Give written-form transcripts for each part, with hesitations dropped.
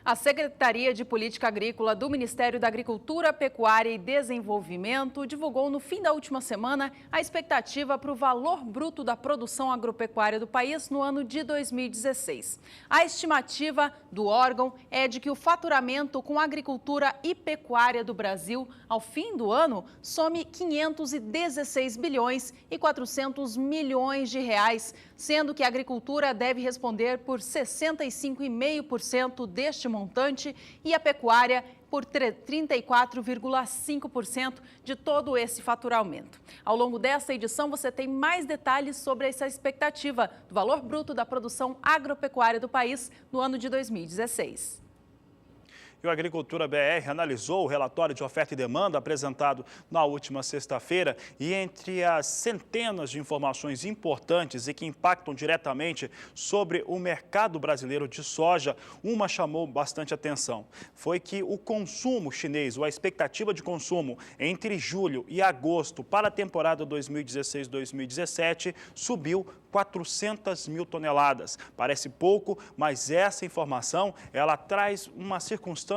A Secretaria de Política Agrícola do Ministério da Agricultura, Pecuária e Desenvolvimento divulgou no fim da última semana a expectativa para o valor bruto da produção agropecuária do país no ano de 2016. A estimativa do órgão é de que o faturamento com agricultura e pecuária do Brasil, ao fim do ano, some 516 bilhões e 400 milhões de reais, sendo que a agricultura deve responder por 65,5% deste montante e a pecuária por 34,5% de todo esse faturamento. Ao longo dessa edição, você tem mais detalhes sobre essa expectativa do valor bruto da produção agropecuária do país no ano de 2016. E o Agricultura BR analisou o relatório de oferta e demanda apresentado na última sexta-feira e entre as centenas de informações importantes e que impactam diretamente sobre o mercado brasileiro de soja, uma chamou bastante atenção. Foi que o consumo chinês, ou a expectativa de consumo entre julho e agosto para a temporada 2016-2017 subiu 400 mil toneladas. Parece pouco, mas essa informação ela traz uma circunstância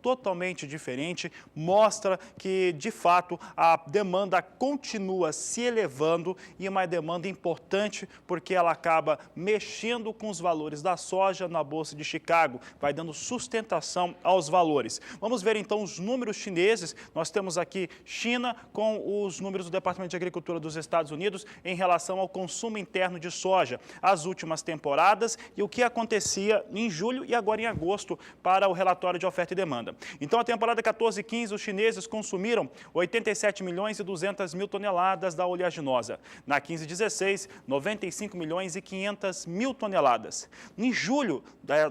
totalmente diferente, mostra que, de fato, a demanda continua se elevando e uma demanda importante porque ela acaba mexendo com os valores da soja na Bolsa de Chicago, vai dando sustentação aos valores. Vamos ver então os números chineses. Nós temos aqui China com os números do Departamento de Agricultura dos Estados Unidos em relação ao consumo interno de soja, as últimas temporadas e o que acontecia em julho e agora em agosto para o relatório de oferta e demanda. Então, a temporada 14-15, os chineses consumiram 87 milhões e 200 mil toneladas da oleaginosa. Na 15-16, 95 milhões e 500 mil toneladas. Em julho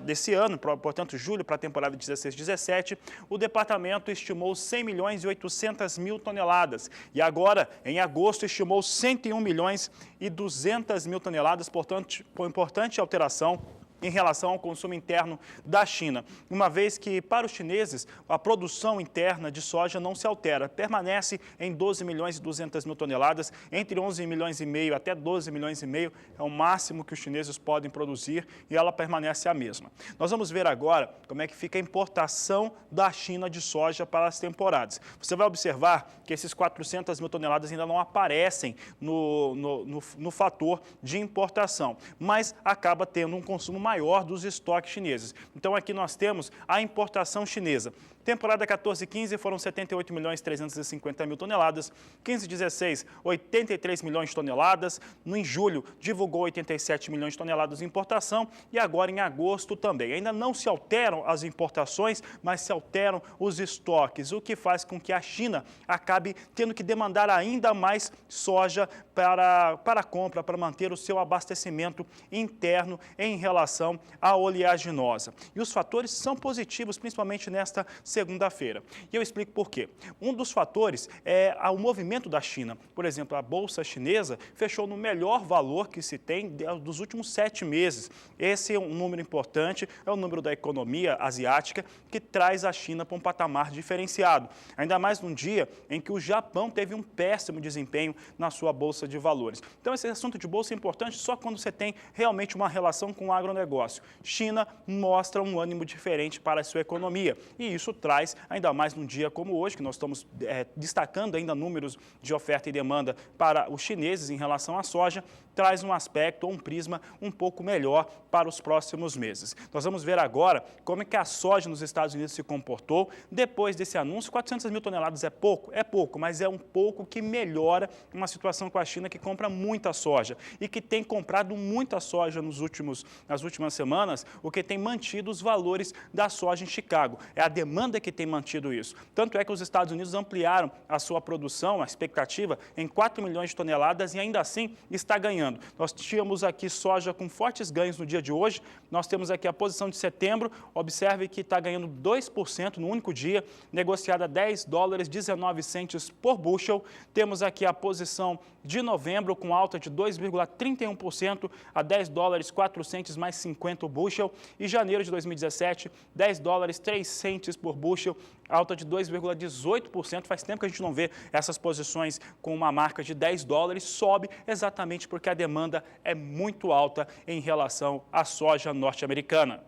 desse ano, portanto, julho para a temporada 16-17, o departamento estimou 100 milhões e 800 mil toneladas. E agora, em agosto, estimou 101 milhões e 200 mil toneladas, portanto, com importante alteração em relação ao consumo interno da China, uma vez que, para os chineses, a produção interna de soja não se altera, permanece em 12 milhões e 200 mil toneladas, entre 11 milhões e meio até 12 milhões e meio, é o máximo que os chineses podem produzir e ela permanece a mesma. Nós vamos ver agora como é que fica a importação da China de soja para as temporadas. Você vai observar que esses 400 mil toneladas ainda não aparecem no fator de importação, mas acaba tendo um consumo maior dos estoques chineses. Então, aqui nós temos a importação chinesa. Temporada 14-15 foram 78 milhões e 350 mil toneladas. 15-16, 83 milhões de toneladas. Em julho, divulgou 87 milhões de toneladas de importação e agora em agosto também. Ainda não se alteram as importações, mas se alteram os estoques, o que faz com que a China acabe tendo que demandar ainda mais soja para compra, para manter o seu abastecimento interno em relação à oleaginosa. E os fatores são positivos, principalmente nesta segunda-feira. E eu explico por quê. Um dos fatores é o movimento da China. Por exemplo, a Bolsa Chinesa fechou no melhor valor que se tem dos últimos 7 meses. Esse é um número importante, é o número da economia asiática que traz a China para um patamar diferenciado. Ainda mais num dia em que o Japão teve um péssimo desempenho na sua Bolsa de Valores. Então, esse assunto de Bolsa é importante só quando você tem realmente uma relação com o agronegócio. China mostra um ânimo diferente para a sua economia e isso traz, ainda mais num dia como hoje, que nós estamos destacando ainda números de oferta e demanda para os chineses em relação à soja, traz um aspecto ou um prisma um pouco melhor para os próximos meses. Nós vamos ver agora como é que a soja nos Estados Unidos se comportou depois desse anúncio. 400 mil toneladas é pouco, mas é um pouco que melhora uma situação com a China que compra muita soja e que tem comprado muita soja nas últimas semanas, o que tem mantido os valores da soja em Chicago. É a demanda que tem mantido isso. Tanto é que os Estados Unidos ampliaram a sua produção, a expectativa, em 4 milhões de toneladas e ainda assim está ganhando. Nós tínhamos aqui soja com fortes ganhos no dia de hoje, nós temos aqui a posição de setembro, observe que está ganhando 2% no único dia, negociada a $10,19 por bushel. Temos aqui a posição de novembro com alta de 2,31% a $10,04 mais 50 o bushel e janeiro de 2017, $10,03 por bushel, alta de 2,18%. Faz tempo que a gente não vê essas posições com uma marca de $10, sobe exatamente porque a demanda é muito alta em relação à soja norte-americana.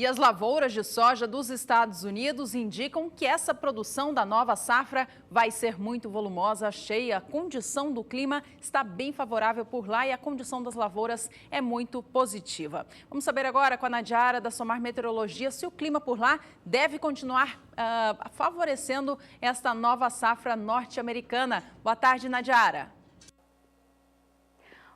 E as lavouras de soja dos Estados Unidos indicam que essa produção da nova safra vai ser muito volumosa, cheia. A condição do clima está bem favorável por lá e a condição das lavouras é muito positiva. Vamos saber agora com a Nadiara da Somar Meteorologia se o clima por lá deve continuar favorecendo esta nova safra norte-americana. Boa tarde, Nadiara.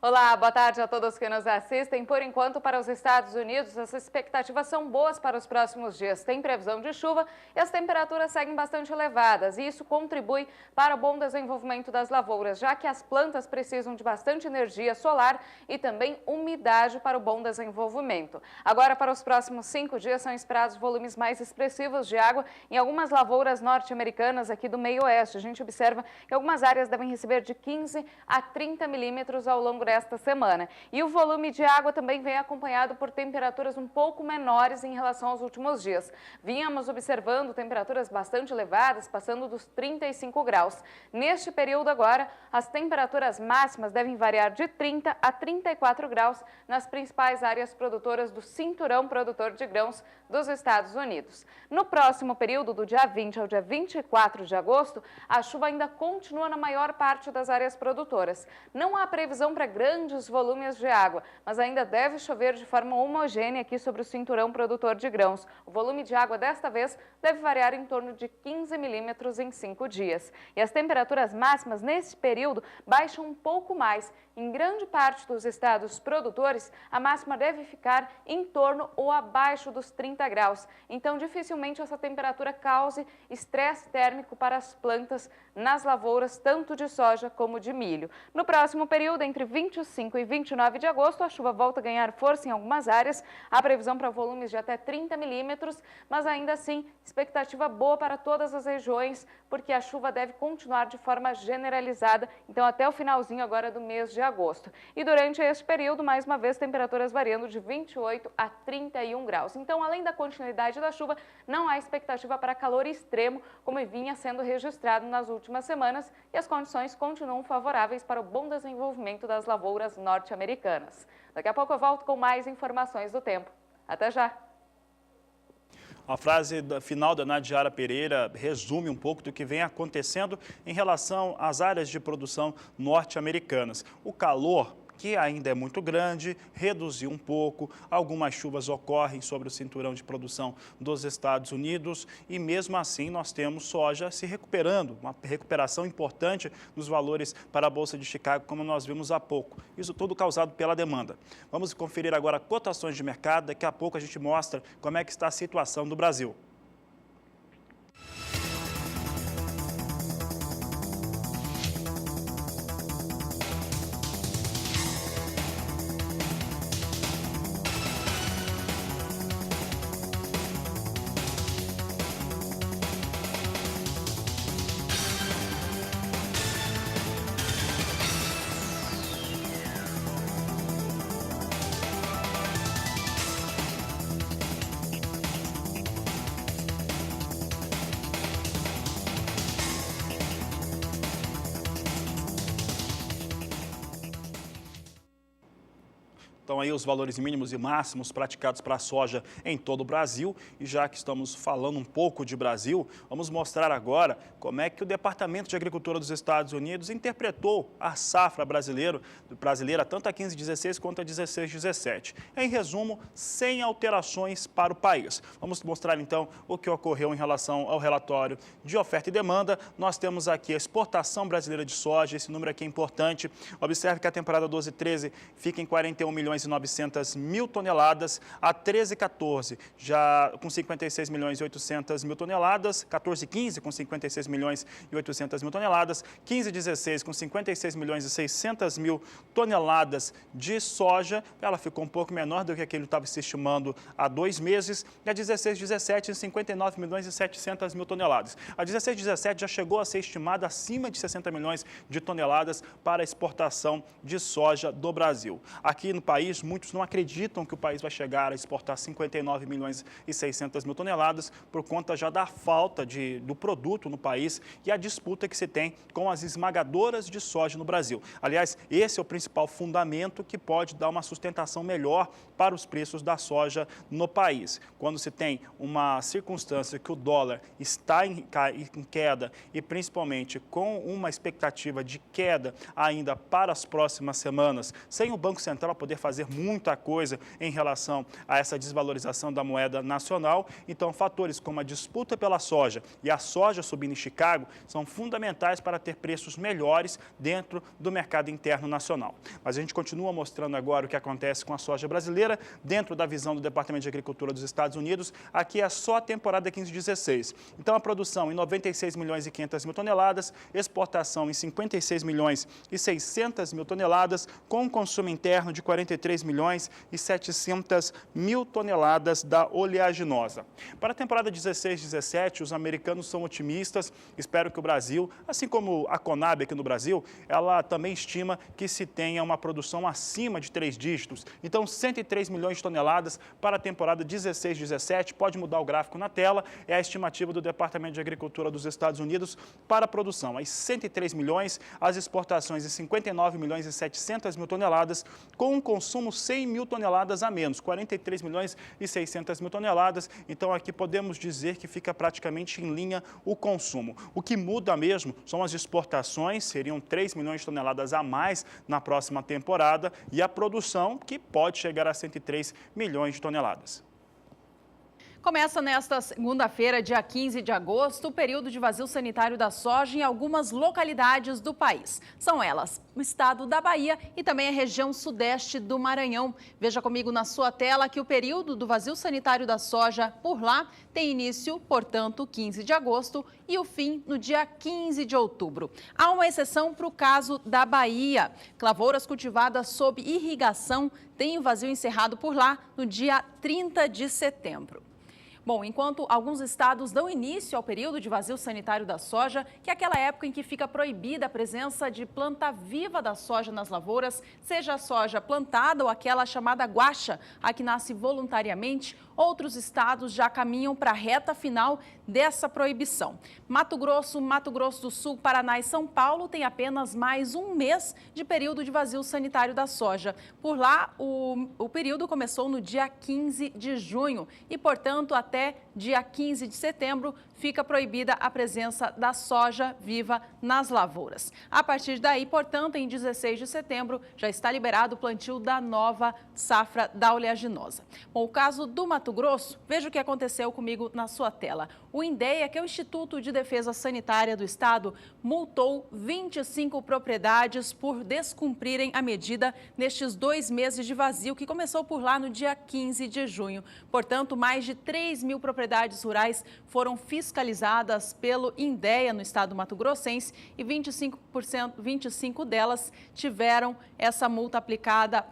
Olá, boa tarde a todos que nos assistem. Por enquanto, para os Estados Unidos, as expectativas são boas para os próximos dias. Tem previsão de chuva e as temperaturas seguem bastante elevadas. E isso contribui para o bom desenvolvimento das lavouras, já que as plantas precisam de bastante energia solar e também umidade para o bom desenvolvimento. Agora, para os próximos 5 dias, são esperados volumes mais expressivos de água em algumas lavouras norte-americanas aqui do meio oeste. A gente observa que algumas áreas devem receber de 15 a 30 milímetros ao longo desta semana. E o volume de água também vem acompanhado por temperaturas um pouco menores em relação aos últimos dias. Vínhamos observando temperaturas bastante elevadas, passando dos 35 graus. Neste período agora, as temperaturas máximas devem variar de 30 a 34 graus nas principais áreas produtoras do cinturão produtor de grãos dos Estados Unidos. No próximo período, do dia 20 ao dia 24 de agosto, a chuva ainda continua na maior parte das áreas produtoras. Não há previsão para grandes volumes de água, mas ainda deve chover de forma homogênea aqui sobre o cinturão produtor de grãos. O volume de água desta vez deve variar em torno de 15 milímetros em 5 dias. E as temperaturas máximas nesse período baixam um pouco mais. Em grande parte dos estados produtores, a máxima deve ficar em torno ou abaixo dos 30 graus. Então, dificilmente essa temperatura cause estresse térmico para as plantas nas lavouras, tanto de soja como de milho. No próximo período, entre 25 e 29 de agosto, a chuva volta a ganhar força em algumas áreas. Há previsão para volumes de até 30 milímetros, mas ainda assim, expectativa boa para todas as regiões, porque a chuva deve continuar de forma generalizada, então até o finalzinho agora do mês de agosto. E durante este período, mais uma vez, temperaturas variando de 28 a 31 graus. Então, além da continuidade da chuva, não há expectativa para calor extremo, como vinha sendo registrado nas últimas semanas, e as condições continuam favoráveis para o bom desenvolvimento das lavouras norte-americanas. Daqui a pouco eu volto com mais informações do tempo. Até já! A frase final da Nadiara Pereira resume um pouco do que vem acontecendo em relação às áreas de produção norte-americanas. O calor, que ainda é muito grande, reduziu um pouco, algumas chuvas ocorrem sobre o cinturão de produção dos Estados Unidos e mesmo assim nós temos soja se recuperando, uma recuperação importante nos valores para a Bolsa de Chicago, como nós vimos há pouco. Isso tudo causado pela demanda. Vamos conferir agora cotações de mercado, daqui a pouco a gente mostra como é que está a situação do Brasil. Então aí os valores mínimos e máximos praticados para a soja em todo o Brasil. E já que estamos falando um pouco de Brasil, vamos mostrar agora como é que o Departamento de Agricultura dos Estados Unidos interpretou a safra brasileira tanto a 15-16 quanto a 16-17. Em resumo, sem alterações para o país. Vamos mostrar então o que ocorreu em relação ao relatório de oferta e demanda. Nós temos aqui a exportação brasileira de soja, esse número aqui é importante. Observe que a temporada 12-13 fica em 41.900.000 toneladas, a 13-14 já com 56.800.000 toneladas, 14-15 com 56.800.000 toneladas, 15-16 com 56.600.000 toneladas de soja, ela ficou um pouco menor do que aquele que estava se estimando há 2 meses, e a 16-17 em 59.700.000 toneladas. A 16-17 já chegou a ser estimada acima de 60 milhões de toneladas para a exportação de soja do Brasil. Aqui no país país. Muitos não acreditam que o país vai chegar a exportar 59 milhões e 600 mil toneladas por conta já da falta do produto no país e a disputa que se tem com as esmagadoras de soja no Brasil. Aliás, esse é o principal fundamento que pode dar uma sustentação melhor para os preços da soja no país. Quando se tem uma circunstância que o dólar está em queda e principalmente com uma expectativa de queda ainda para as próximas semanas, sem o Banco Central poder fazer muita coisa em relação a essa desvalorização da moeda nacional, então fatores como a disputa pela soja e a soja subindo em Chicago são fundamentais para ter preços melhores dentro do mercado interno nacional. Mas a gente continua mostrando agora o que acontece com a soja brasileira dentro da visão do Departamento de Agricultura dos Estados Unidos. Aqui é só a temporada 15-16. Então a produção em 96 milhões e 500 mil toneladas, exportação em 56 milhões e 600 mil toneladas, com um consumo interno de 43 milhões e 700 mil toneladas da oleaginosa. Para a temporada 16-17, os americanos são otimistas, espero que o Brasil, assim como a Conab aqui no Brasil, ela também estima que se tenha uma produção acima de 3 dígitos. Então, 103 milhões de toneladas para a temporada 16-17, pode mudar o gráfico na tela, é a estimativa do Departamento de Agricultura dos Estados Unidos para a produção. Aí 103 milhões, as exportações em 59 milhões e 700 mil toneladas, com um consumo 100 mil toneladas a menos, 43 milhões e 600 mil toneladas. Então aqui podemos dizer que fica praticamente em linha o consumo. O que muda mesmo são as exportações, seriam 3 milhões de toneladas a mais na próxima temporada, e a produção, que pode chegar a 103 milhões de toneladas. Começa nesta segunda-feira, dia 15 de agosto, o período de vazio sanitário da soja em algumas localidades do país. São elas o estado da Bahia e também a região sudeste do Maranhão. Veja comigo na sua tela que o período do vazio sanitário da soja por lá tem início, portanto, 15 de agosto e o fim no dia 15 de outubro. Há uma exceção para o caso da Bahia. Lavouras cultivadas sob irrigação têm o vazio encerrado por lá no dia 30 de setembro. Bom, enquanto alguns estados dão início ao período de vazio sanitário da soja, que é aquela época em que fica proibida a presença de planta viva da soja nas lavouras, seja a soja plantada ou aquela chamada guaxa, a que nasce voluntariamente, outros estados já caminham para a reta final dessa proibição. Mato Grosso do Sul, Paraná e São Paulo têm apenas mais um mês de período de vazio sanitário da soja. Por lá, o período começou no dia 15 de junho e, portanto, até dia 15 de setembro, fica proibida a presença da soja viva nas lavouras. A partir daí, portanto, em 16 de setembro, já está liberado o plantio da nova safra da oleaginosa. Bom, o caso do Mato Grosso, veja o que aconteceu comigo na sua tela. O INDEA, que é o Instituto de Defesa Sanitária do Estado, multou 25 propriedades por descumprirem a medida nestes 2 meses de vazio, que começou por lá no dia 15 de junho. Portanto, mais de 3 mil propriedades rurais foram fiscalizadas pelo INDEA no estado mato-grossense e 25 delas tiveram essa multa aplicada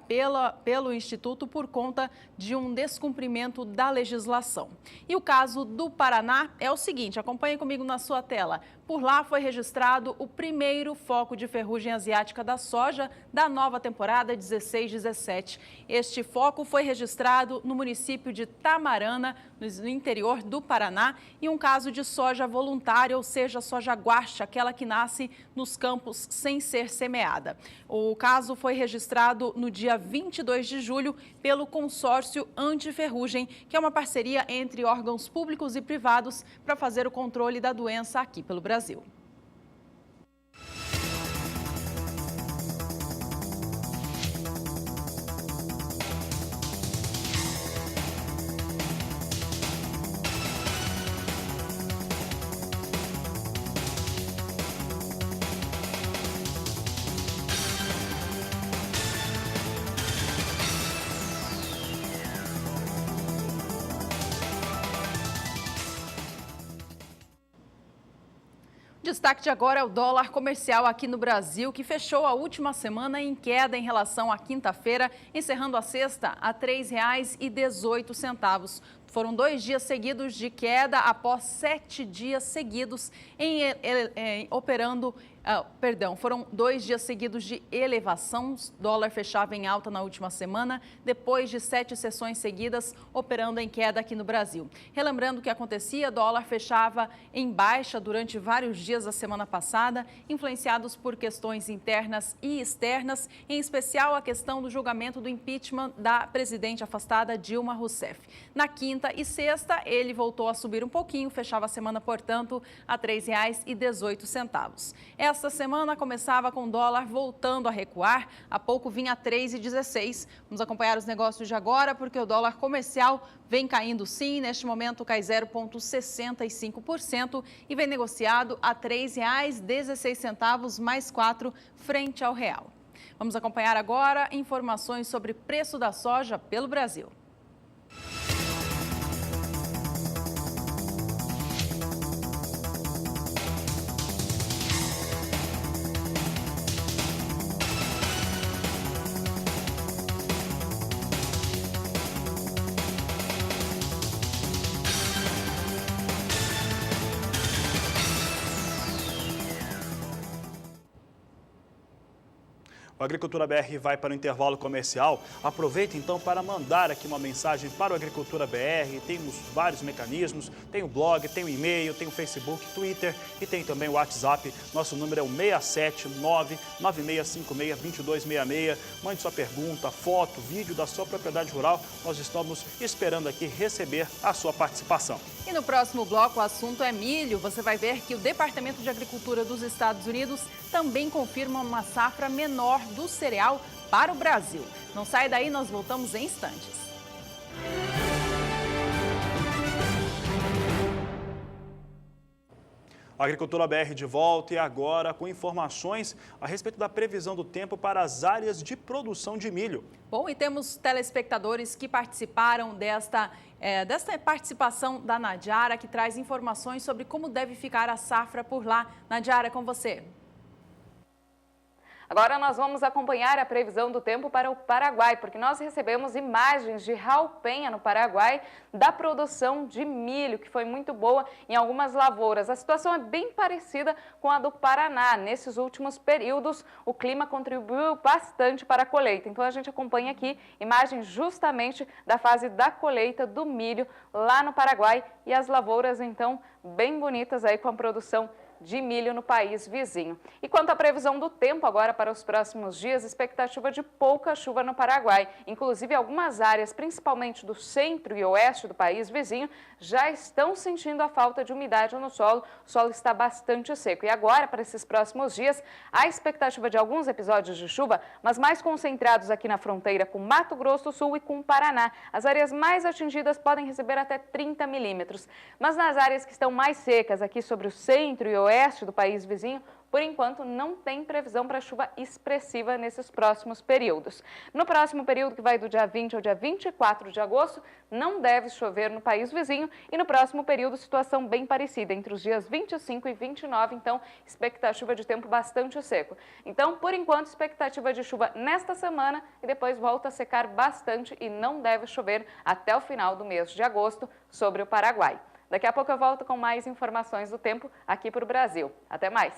pelo Instituto por conta de um descumprimento da legislação. E o caso do Paraná é o seguinte, acompanhe comigo na sua tela. Por lá foi registrado o primeiro foco de ferrugem asiática da soja da nova temporada 16-17. Este foco foi registrado no município de Tamarana, no interior do Paraná, e um caso de soja voluntária, ou seja, soja guaxa, aquela que nasce nos campos sem ser semeada. O caso foi registrado no dia 22 de julho pelo consórcio antiferrugem, que é uma parceria entre órgãos públicos e privados para fazer o controle da doença aqui pelo Brasil. Destaque de agora é o dólar comercial aqui no Brasil, que fechou a última semana em queda em relação à quinta-feira, encerrando a sexta a R$ 3,18. Foram 2 dias seguidos de queda após 7 dias seguidos foram 2 dias seguidos de elevação. O dólar fechava em alta na última semana, depois de 7 sessões seguidas operando em queda aqui no Brasil. Relembrando o que acontecia, o dólar fechava em baixa durante vários dias da semana passada, influenciados por questões internas e externas, em especial a questão do julgamento do impeachment da presidente afastada Dilma Rousseff. Na quinta e sexta, ele voltou a subir um pouquinho, fechava a semana, portanto, a R$ 3,18. Esta semana começava com o dólar voltando a recuar, há pouco vinha a 3,16. Vamos acompanhar os negócios de agora, porque o dólar comercial vem caindo sim, neste momento cai 0,65% e vem negociado a R$ 3,16 mais 4 frente ao real. Vamos acompanhar agora informações sobre preço da soja pelo Brasil. O Agricultura BR vai para o intervalo comercial. Aproveita então para mandar aqui uma mensagem para o Agricultura BR. Temos vários mecanismos, tem o blog, tem o e-mail, tem o Facebook, Twitter e tem também o WhatsApp. Nosso número é o 679-9656-2266. Mande sua pergunta, foto, vídeo da sua propriedade rural. Nós estamos esperando aqui receber a sua participação. E no próximo bloco o assunto é milho. Você vai ver que o Departamento de Agricultura dos Estados Unidos também confirma uma safra menor do cereal para o Brasil. Não sai daí, nós voltamos em instantes. A Agricultura BR de volta e agora com informações a respeito da previsão do tempo para as áreas de produção de milho. Bom, e temos telespectadores que participaram desta participação da Nadiara, que traz informações sobre como deve ficar a safra por lá. Nadiara, com você. Agora nós vamos acompanhar a previsão do tempo para o Paraguai, porque nós recebemos imagens de Raul Penha, no Paraguai, da produção de milho, que foi muito boa em algumas lavouras. A situação é bem parecida com a do Paraná. Nesses últimos períodos, o clima contribuiu bastante para a colheita. Então a gente acompanha aqui imagens justamente da fase da colheita do milho lá no Paraguai e as lavouras, então, bem bonitas aí com a produção de milho no país vizinho. E quanto à previsão do tempo agora para os próximos dias, expectativa de pouca chuva no Paraguai. Inclusive, algumas áreas, principalmente do centro e oeste do país vizinho, já estão sentindo a falta de umidade no solo. O solo está bastante seco. E agora, para esses próximos dias, há expectativa de alguns episódios de chuva, mas mais concentrados aqui na fronteira com Mato Grosso do Sul e com o Paraná. As áreas mais atingidas podem receber até 30 milímetros. Mas nas áreas que estão mais secas, aqui sobre o centro e oeste do país vizinho, por enquanto, não tem previsão para chuva expressiva nesses próximos períodos. No próximo período, que vai do dia 20 ao dia 24 de agosto, não deve chover no país vizinho. E no próximo período, situação bem parecida, entre os dias 25 e 29, então, expectativa de tempo bastante seco. Então, por enquanto, expectativa de chuva nesta semana e depois volta a secar bastante e não deve chover até o final do mês de agosto sobre o Paraguai. Daqui a pouco eu volto com mais informações do tempo aqui para o Brasil. Até mais!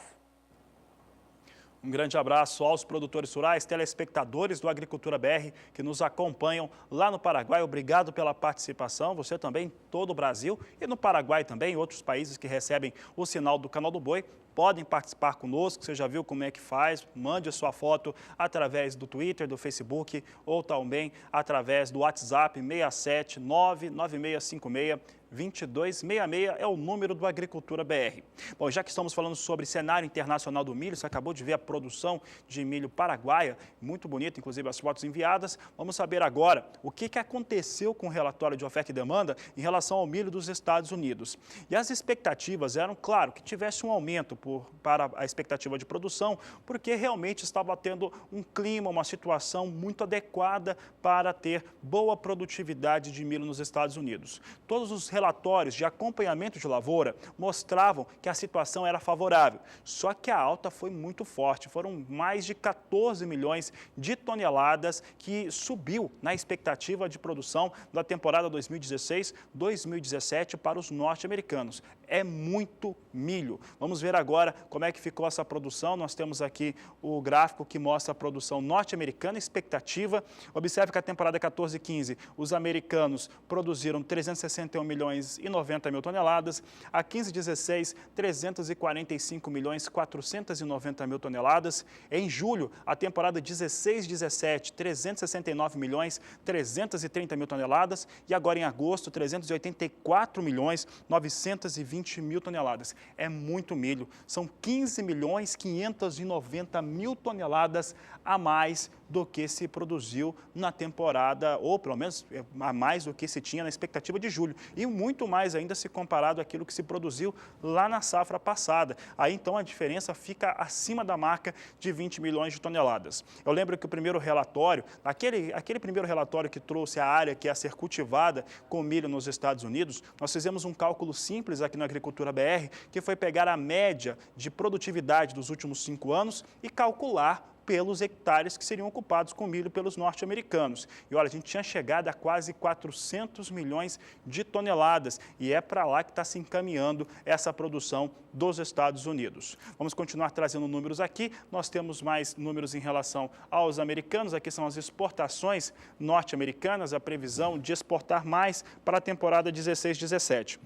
Um grande abraço aos produtores rurais, telespectadores do Agricultura BR que nos acompanham lá no Paraguai. Obrigado pela participação. Você também, todo o Brasil e no Paraguai também, outros países que recebem o sinal do Canal do Boi, podem participar conosco. Você já viu como é que faz? Mande a sua foto através do Twitter, do Facebook ou também através do WhatsApp 67996562266 é o número do Agricultura BR. Bom, já que estamos falando sobre cenário internacional do milho, você acabou de ver a produção de milho paraguaia, muito bonita, inclusive as fotos enviadas. Vamos saber agora o que aconteceu com o relatório de oferta e demanda em relação ao milho dos Estados Unidos. E as expectativas eram, claro, que tivesse um aumento, para a expectativa de produção, porque realmente estava tendo um clima, uma situação muito adequada para ter boa produtividade de milho nos Estados Unidos. Todos os relatórios de acompanhamento de lavoura mostravam que a situação era favorável, só que a alta foi muito forte, foram mais de 14 milhões de toneladas que subiu na expectativa de produção da temporada 2016-2017 para os norte-americanos. É muito milho. Vamos ver agora como é que ficou essa produção. Nós temos aqui o gráfico que mostra a produção norte-americana, expectativa. Observe que a temporada 14-15, os americanos produziram 361 milhões e 90 mil toneladas. A 15-16, 345 milhões 490 mil toneladas. Em julho, a temporada 16-17, 369 milhões 330 mil toneladas. E agora em agosto, 384 milhões 920 mil toneladas. É muito milho. São 15 milhões 590 mil toneladas a mais do que se produziu na temporada, ou pelo menos a mais do que se tinha na expectativa de julho. E muito mais ainda se comparado àquilo que se produziu lá na safra passada. Aí então a diferença fica acima da marca de 20 milhões de toneladas. Eu lembro que o primeiro relatório, aquele primeiro relatório que trouxe a área que ia ser cultivada com milho nos Estados Unidos, nós fizemos um cálculo simples aqui na Agricultura BR, que foi pegar a média de produtividade dos últimos 5 anos e calcular pelos hectares que seriam ocupados com milho pelos norte-americanos. E olha, a gente tinha chegado a quase 400 milhões de toneladas e é para lá que está se encaminhando essa produção dos Estados Unidos. Vamos continuar trazendo números aqui. Nós temos mais números em relação aos americanos. Aqui são as exportações norte-americanas, a previsão de exportar mais para a temporada 16-17.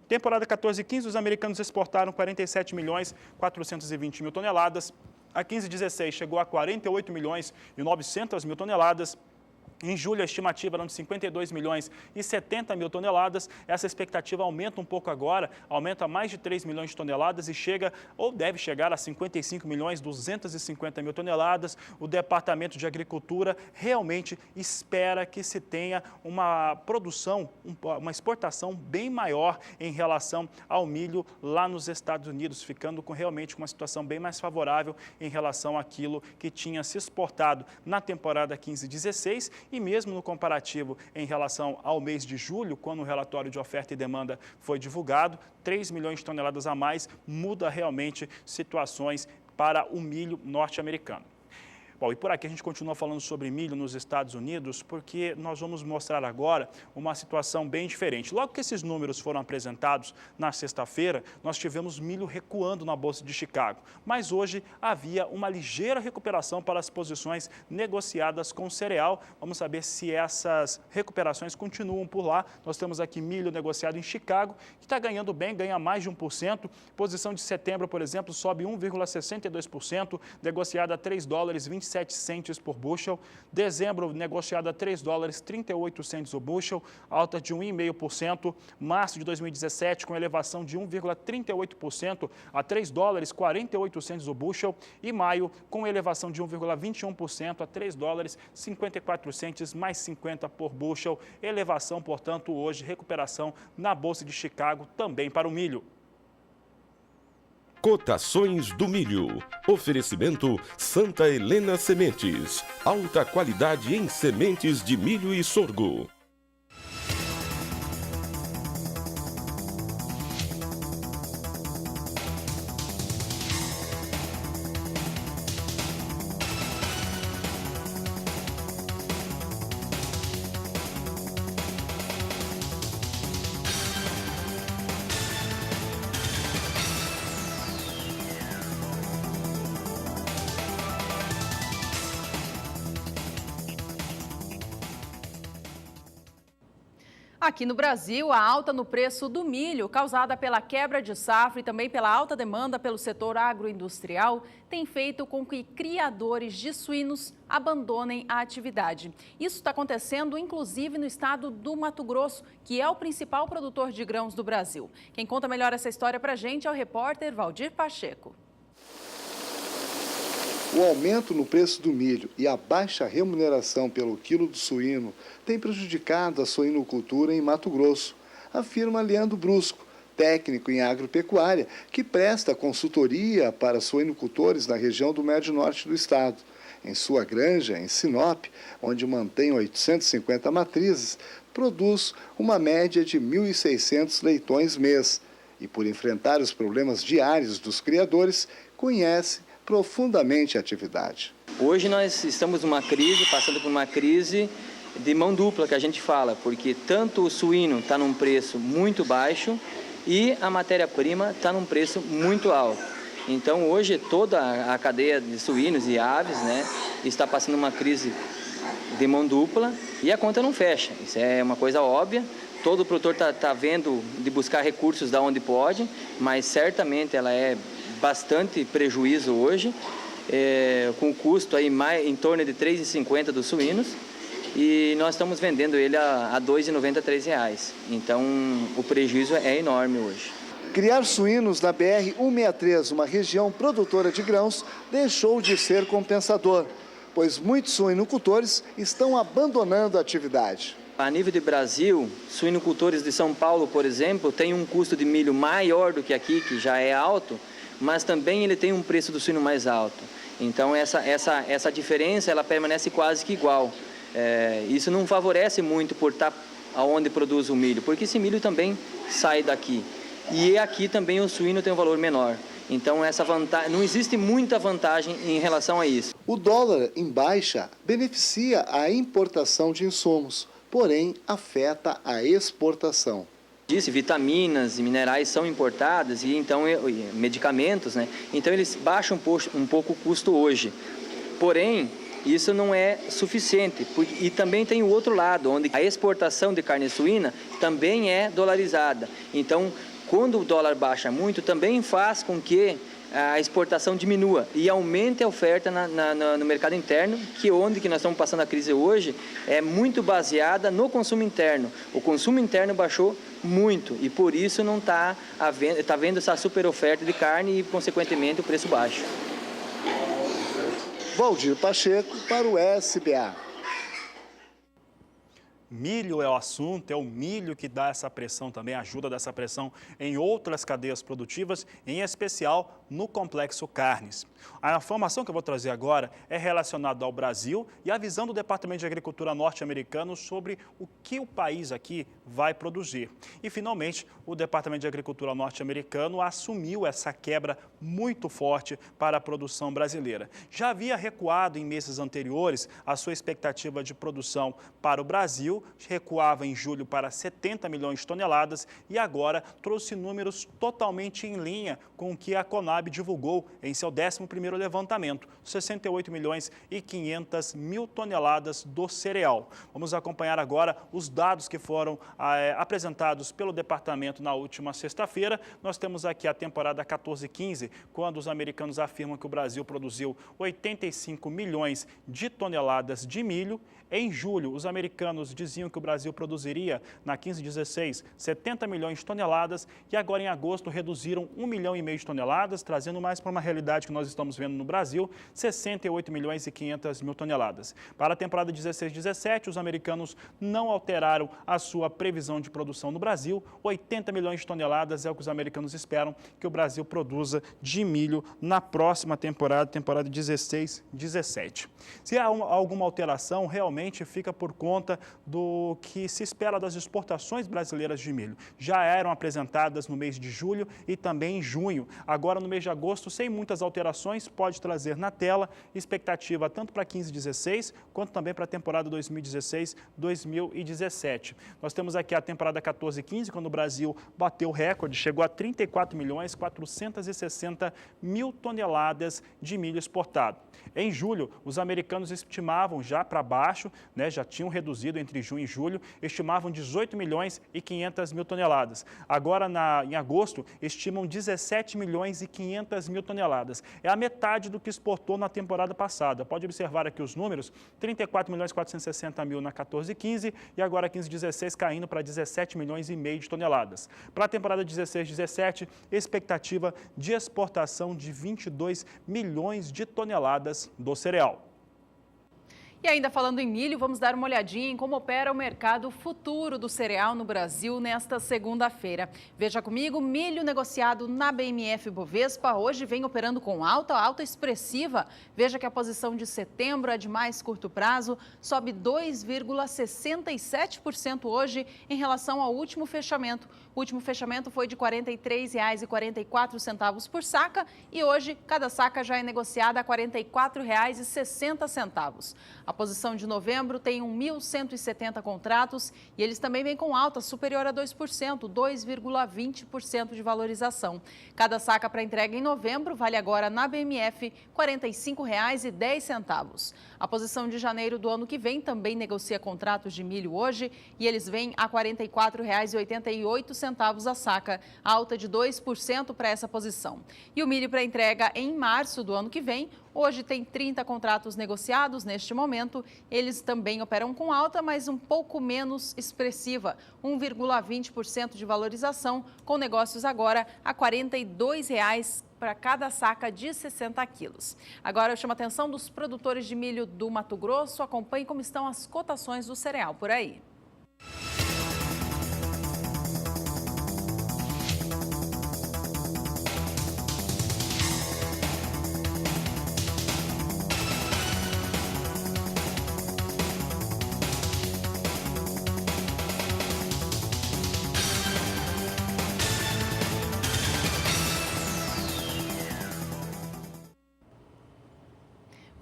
Temporada 14-15, os americanos exportaram 47 milhões 420 mil toneladas. A 15-16 chegou a 48 milhões e 900 mil toneladas. Em julho, a estimativa era de 52 milhões e 70 mil toneladas. Essa expectativa aumenta um pouco agora, aumenta a mais de 3 milhões de toneladas e chega, ou deve chegar a 55 milhões e 250 mil toneladas. O Departamento de Agricultura realmente espera que se tenha uma produção, uma exportação bem maior em relação ao milho lá nos Estados Unidos, ficando realmente com uma situação bem mais favorável em relação àquilo que tinha se exportado na temporada 15-16 e mesmo no comparativo em relação ao mês de julho, quando o relatório de oferta e demanda foi divulgado, 3 milhões de toneladas a mais muda realmente situações para o milho norte-americano. Bom, e por aqui a gente continua falando sobre milho nos Estados Unidos, porque nós vamos mostrar agora uma situação bem diferente. Logo que esses números foram apresentados na sexta-feira, nós tivemos milho recuando na Bolsa de Chicago. Mas hoje havia uma ligeira recuperação para as posições negociadas com cereal. Vamos saber se essas recuperações continuam por lá. Nós temos aqui milho negociado em Chicago, que está ganhando bem, ganha mais de 1%. Posição de setembro, por exemplo, sobe 1,62%, negociada a $3,27 por bushel. Dezembro, negociado a $3,38 o bushel, alta de 1,5%. Março de 2017, com elevação de 1,38% a $3,48 o bushel. E maio, com elevação de 1,21% a $3,54 mais 50 por bushel. Elevação, portanto, hoje, recuperação na Bolsa de Chicago também para o milho. Cotações do milho. Oferecimento Santa Helena Sementes. Alta qualidade em sementes de milho e sorgo. Aqui no Brasil, a alta no preço do milho, causada pela quebra de safra e também pela alta demanda pelo setor agroindustrial, tem feito com que criadores de suínos abandonem a atividade. Isso está acontecendo, inclusive, no estado do Mato Grosso, que é o principal produtor de grãos do Brasil. Quem conta melhor essa história para a gente é o repórter Valdir Pacheco. O aumento no preço do milho e a baixa remuneração pelo quilo do suíno tem prejudicado a suinocultura em Mato Grosso, afirma Leandro Brusco, técnico em agropecuária, que presta consultoria para suinocultores na região do Médio Norte do estado. Em sua granja, em Sinop, onde mantém 850 matrizes, produz uma média de 1.600 leitões mês. E por enfrentar os problemas diários dos criadores, conhece profundamente a atividade. Hoje nós estamos passando por uma crise de mão dupla, que a gente fala, porque tanto o suíno está num preço muito baixo e a matéria-prima está num preço muito alto. Então hoje toda a cadeia de suínos e aves, né, está passando uma crise de mão dupla e a conta não fecha. Isso é uma coisa óbvia. Todo produtor está vendo de buscar recursos da onde pode, mas certamente ela é bastante prejuízo hoje, com custo aí em torno de R$ 3,50 dos suínos, e nós estamos vendendo ele a R$ 2,90, R$ 3,00. Então o prejuízo é enorme hoje. Criar suínos na BR-163, uma região produtora de grãos, deixou de ser compensador, pois muitos suinocultores estão abandonando a atividade. A nível de Brasil, suinocultores de São Paulo, por exemplo, têm um custo de milho maior do que aqui, que já é alto, mas também ele tem um preço do suíno mais alto. Então essa diferença ela permanece quase que igual. Isso não favorece muito por estar onde produz o milho, porque esse milho também sai daqui. E aqui também o suíno tem um valor menor. Então não existe muita vantagem em relação a isso. O dólar em baixa beneficia a importação de insumos, porém afeta a exportação. Vitaminas e minerais são importadas e então medicamentos, né? Então eles baixam um pouco o custo hoje. Porém, isso não é suficiente. E também tem o outro lado, onde a exportação de carne suína também é dolarizada. Então, quando o dólar baixa muito, também faz com que a exportação diminua e aumente a oferta no mercado interno, onde nós estamos passando a crise hoje, é muito baseada no consumo interno. O consumo interno baixou muito e por isso não está havendo essa super oferta de carne e, consequentemente, o preço baixo. Valdir Pacheco para o SBA. Milho é o assunto, é o milho que dá essa pressão também, ajuda dessa pressão em outras cadeias produtivas, em especial no complexo carnes. A informação que eu vou trazer agora é relacionada ao Brasil e a visão do Departamento de Agricultura norte-americano sobre o que o país aqui vai produzir. E, finalmente, o Departamento de Agricultura norte-americano assumiu essa quebra muito forte para a produção brasileira. Já havia recuado em meses anteriores a sua expectativa de produção para o Brasil, recuava em julho para 70 milhões de toneladas e agora trouxe números totalmente em linha com o que a Conab divulgou em seu 11º levantamento, 68 milhões e 500 mil toneladas do cereal. Vamos acompanhar agora os dados que foram apresentados pelo departamento na última sexta-feira. Nós temos aqui a temporada 14-15, quando os americanos afirmam que o Brasil produziu 85 milhões de toneladas de milho. Em julho, os americanos diziam que o Brasil produziria, na 15-16, 70 milhões de toneladas e agora em agosto reduziram 1,5 milhão de toneladas, trazendo mais para uma realidade que nós estamos vendo no Brasil, 68 milhões e 500 mil toneladas. Para a temporada 16-17, os americanos não alteraram a sua previsão de produção no Brasil, 80 milhões de toneladas é o que os americanos esperam que o Brasil produza de milho na próxima temporada 16-17. Se há alguma alteração, realmente fica por conta do que se espera das exportações brasileiras de milho. Já eram apresentadas no mês de julho e também em junho. Agora, no mês de agosto, sem muitas alterações, pode trazer na tela expectativa tanto para 15-16 quanto também para a temporada 2016-2017. Nós temos aqui a temporada 14-15, quando o Brasil bateu o recorde, chegou a 34 milhões 460 mil toneladas de milho exportado. Em julho, os americanos estimavam já para baixo, já tinham reduzido entre junho e julho, estimavam 18 milhões e 500 mil toneladas. Agora, em agosto, estimam 17 milhões e 500 mil toneladas. É a metade do que exportou na temporada passada. Pode observar aqui os números, 34 milhões e 460 mil na 14-15 e agora 15-16 caindo para 17 milhões e meio de toneladas. Para a temporada 16-17, expectativa de exportação de 22 milhões de toneladas do cereal. E ainda falando em milho, vamos dar uma olhadinha em como opera o mercado futuro do cereal no Brasil nesta segunda-feira. Veja comigo, milho negociado na BMF Bovespa hoje vem operando com alta expressiva. Veja que a posição de setembro é de mais curto prazo, sobe 2,67% hoje em relação ao último fechamento. O último fechamento foi de R$ 43,44 por saca e hoje cada saca já é negociada a R$ 44,60. A posição de novembro tem 1.170 contratos e eles também vêm com alta superior a 2%, 2,20% de valorização. Cada saca para entrega em novembro vale agora na BMF R$ 45,10. A posição de janeiro do ano que vem também negocia contratos de milho hoje e eles vêm a R$ 44,88 a saca, alta de 2% para essa posição. E o milho para entrega em março do ano que vem, hoje tem 30 contratos negociados neste momento. Eles também operam com alta, mas um pouco menos expressiva, 1,20% de valorização, com negócios agora a R$ 42,00 para cada saca de 60 quilos. Agora eu chamo a atenção dos produtores de milho do Mato Grosso. Acompanhe como estão as cotações do cereal por aí.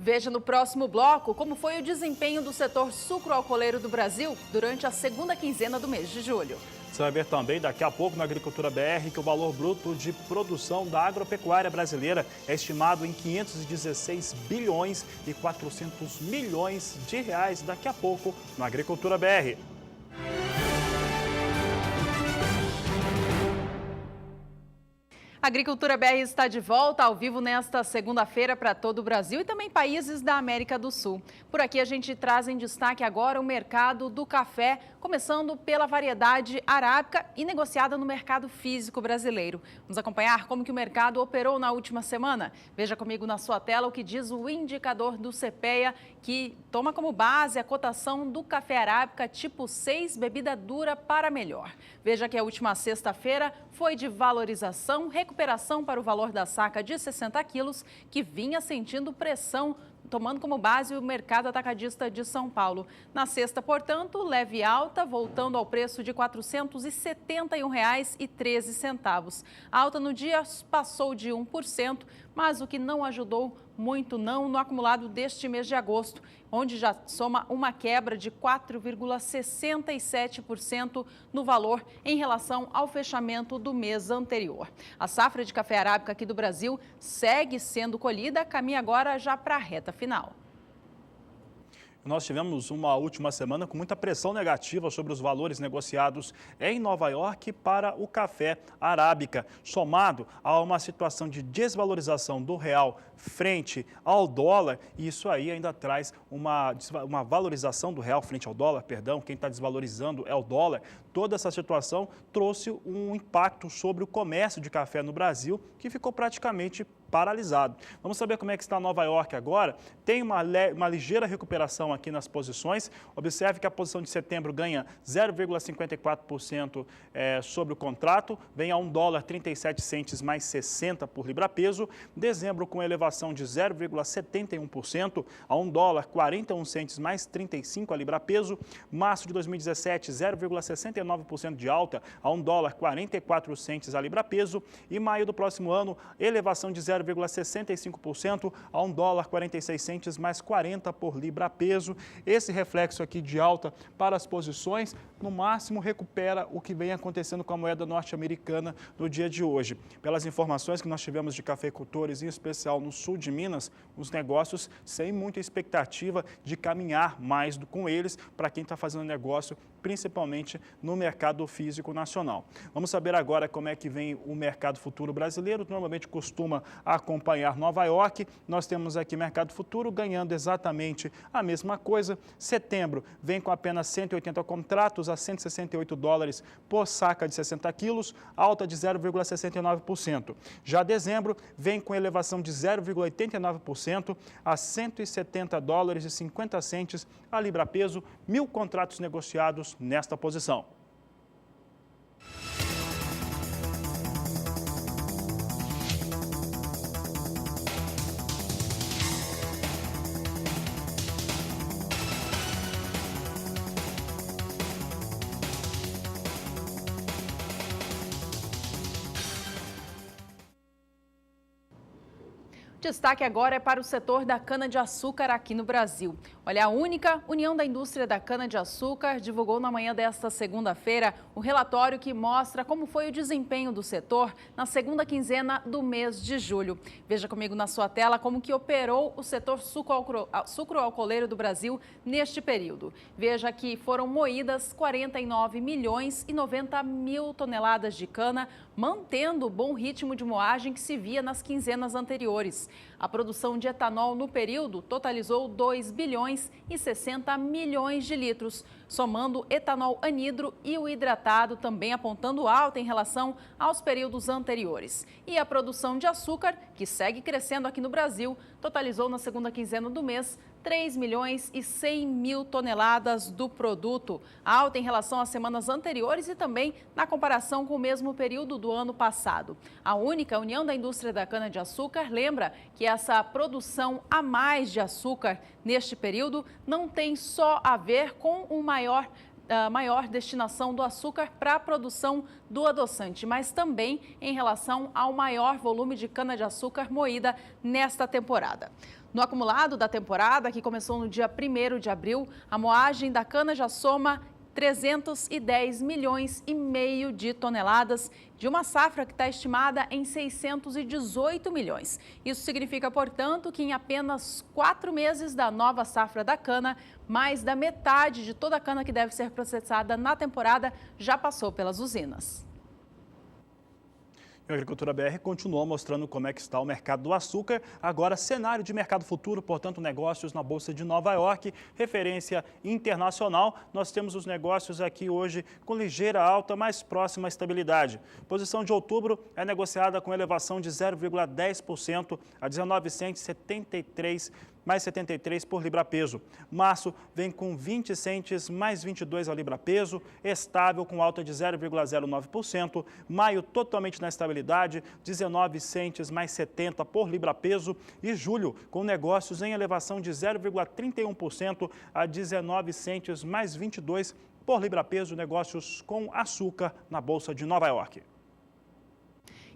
Veja no próximo bloco como foi o desempenho do setor sucroalcooleiro do Brasil durante a segunda quinzena do mês de julho. Você vai ver também daqui a pouco na Agricultura BR que o valor bruto de produção da agropecuária brasileira é estimado em 516 bilhões e 400 milhões de reais daqui a pouco na Agricultura BR. A Agricultura BR está de volta ao vivo nesta segunda-feira para todo o Brasil e também países da América do Sul. Por aqui a gente traz em destaque agora o mercado do café, começando pela variedade arábica e negociada no mercado físico brasileiro. Vamos acompanhar como que o mercado operou na última semana? Veja comigo na sua tela o que diz o indicador do CPEA, que toma como base a cotação do café arábica tipo 6, bebida dura para melhor. Veja que a última sexta-feira foi de valorização, recuperação para o valor da saca de 60 quilos, que vinha sentindo pressão, tomando como base o mercado atacadista de São Paulo. Na sexta, portanto, leve alta, voltando ao preço de R$ 471,13. A alta no dia passou de 1%, mas o que não ajudou muito no acumulado deste mês de agosto, onde já soma uma quebra de 4,67% no valor em relação ao fechamento do mês anterior. A safra de café arábica aqui do Brasil segue sendo colhida, caminha agora já para a reta final. Nós tivemos uma última semana com muita pressão negativa sobre os valores negociados em Nova York para o café arábica, somado a uma situação de desvalorização do real frente ao dólar, e isso aí ainda traz uma valorização do real frente ao dólar, quem está desvalorizando é o dólar. Toda essa situação trouxe um impacto sobre o comércio de café no Brasil, que ficou praticamente paralisado. Vamos saber como é que está Nova York agora. Tem uma ligeira recuperação aqui nas posições. Observe que a posição de setembro ganha 0,54% sobre o contrato, vem a $1,37 mais 60 por libra-peso. Dezembro com elevação de 0,71% a $1,41 mais 35 a libra-peso. Março de 2017, 0,69% de alta a $1,44 a libra-peso. E maio do próximo ano, elevação de 0,65% a $1,46 mais 40 por libra-peso. Esse reflexo aqui de alta para as posições, no máximo recupera o que vem acontecendo com a moeda norte-americana no dia de hoje. Pelas informações que nós tivemos de cafeicultores, em especial no sul de Minas, os negócios sem muita expectativa de caminhar mais com eles. Para quem está fazendo negócio, principalmente no mercado físico nacional. Vamos saber agora como é que vem o mercado futuro brasileiro. Normalmente costuma acompanhar Nova York. Nós temos aqui mercado futuro ganhando exatamente a mesma coisa. Setembro vem com apenas 180 contratos a $168 por saca de 60 quilos, alta de 0,69%. Já dezembro vem com elevação de 0,89% a $170,50 a libra-peso, 1.000 contratos negociados nesta posição. Destaque agora é para o setor da cana-de-açúcar aqui no Brasil. Olha, a única União da Indústria da Cana-de-Açúcar divulgou na manhã desta segunda-feira o relatório que mostra como foi o desempenho do setor na segunda quinzena do mês de julho. Veja comigo na sua tela como que operou o setor sucroalcooleiro do Brasil neste período. Veja que foram moídas 49 milhões e 90 mil toneladas de cana, mantendo o bom ritmo de moagem que se via nas quinzenas anteriores. A produção de etanol no período totalizou 2 bilhões e 60 milhões de litros, somando etanol anidro e o hidratado, também apontando alta em relação aos períodos anteriores. E a produção de açúcar, que segue crescendo aqui no Brasil, totalizou na segunda quinzena do mês 3 milhões e 100 mil toneladas do produto, alta em relação às semanas anteriores e também na comparação com o mesmo período do ano passado. A única União da Indústria da Cana-de-Açúcar lembra que essa produção a mais de açúcar neste período não tem só a ver com a maior destinação do açúcar para a produção do adoçante, mas também em relação ao maior volume de cana-de-açúcar moída nesta temporada. No acumulado da temporada, que começou no dia 1º de abril, a moagem da cana já soma 310 milhões e meio de toneladas de uma safra que está estimada em 618 milhões. Isso significa, portanto, que em apenas 4 meses da nova safra da cana, mais da metade de toda a cana que deve ser processada na temporada já passou pelas usinas. A Agricultura BR continuou mostrando como é que está o mercado do açúcar. Agora, cenário de mercado futuro, portanto, negócios na Bolsa de Nova York, referência internacional. Nós temos os negócios aqui hoje com ligeira alta, mais próxima à estabilidade. Posição de outubro é negociada com elevação de 0,10% a 19,73 mais 73 por libra-peso. Março vem com 20 centes mais 22 a libra-peso, estável com alta de 0,09%. Maio totalmente na estabilidade, 19 centes mais 70 por libra-peso. E julho com negócios em elevação de 0,31% a 19 centes mais 22 por libra-peso, negócios com açúcar na Bolsa de Nova York.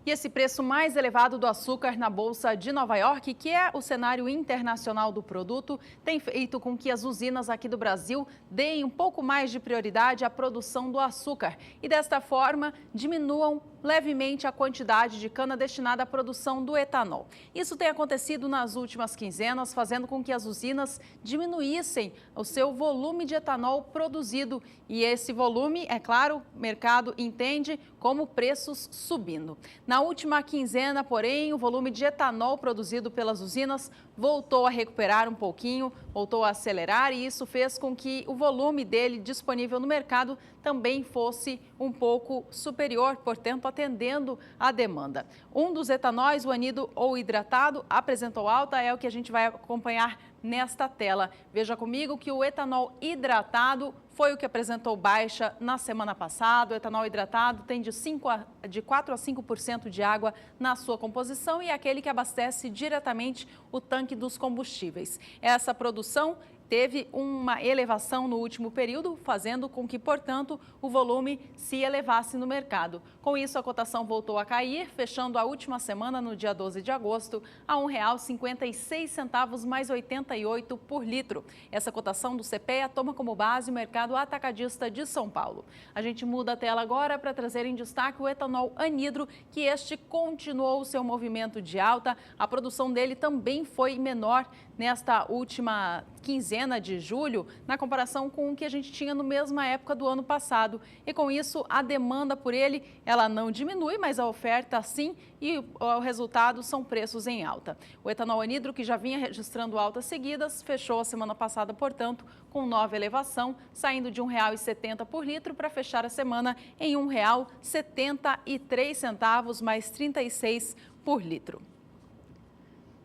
E esse preço mais elevado do açúcar na Bolsa de Nova York, que é o cenário internacional do produto, tem feito com que as usinas aqui do Brasil deem um pouco mais de prioridade à produção do açúcar e, desta forma, diminuam levemente a quantidade de cana destinada à produção do etanol. Isso tem acontecido nas últimas quinzenas, fazendo com que as usinas diminuíssem o seu volume de etanol produzido. E esse volume, é claro, o mercado entende como preços subindo. Na última quinzena, porém, o volume de etanol produzido pelas usinas voltou a recuperar um pouquinho, voltou a acelerar e isso fez com que o volume dele disponível no mercado também fosse um pouco superior, portanto, atendendo à demanda. Um dos etanóis, o anido ou hidratado, apresentou alta, é o que a gente vai acompanhar nesta tela. Veja comigo que o etanol hidratado foi o que apresentou baixa na semana passada. O etanol hidratado tem de 4 a 5% de água na sua composição e é aquele que abastece diretamente o tanque dos combustíveis. Essa produção teve uma elevação no último período, fazendo com que, portanto, o volume se elevasse no mercado. Com isso, a cotação voltou a cair, fechando a última semana, no dia 12 de agosto, a R$ 1,56 mais 88 por litro. Essa cotação do CPEA toma como base o mercado atacadista de São Paulo. A gente muda a tela agora para trazer em destaque o etanol anidro, que este continuou o seu movimento de alta. A produção dele também foi menor nesta última quinzena de julho, na comparação com o que a gente tinha na mesma época do ano passado. E com isso, a demanda por ele, ela não diminui, mas a oferta sim, e o resultado são preços em alta. O etanol anidro, que já vinha registrando altas seguidas, fechou a semana passada, portanto, com nova elevação, saindo de R$ 1,70 por litro para fechar a semana em R$ 1,73, mais 36 por litro.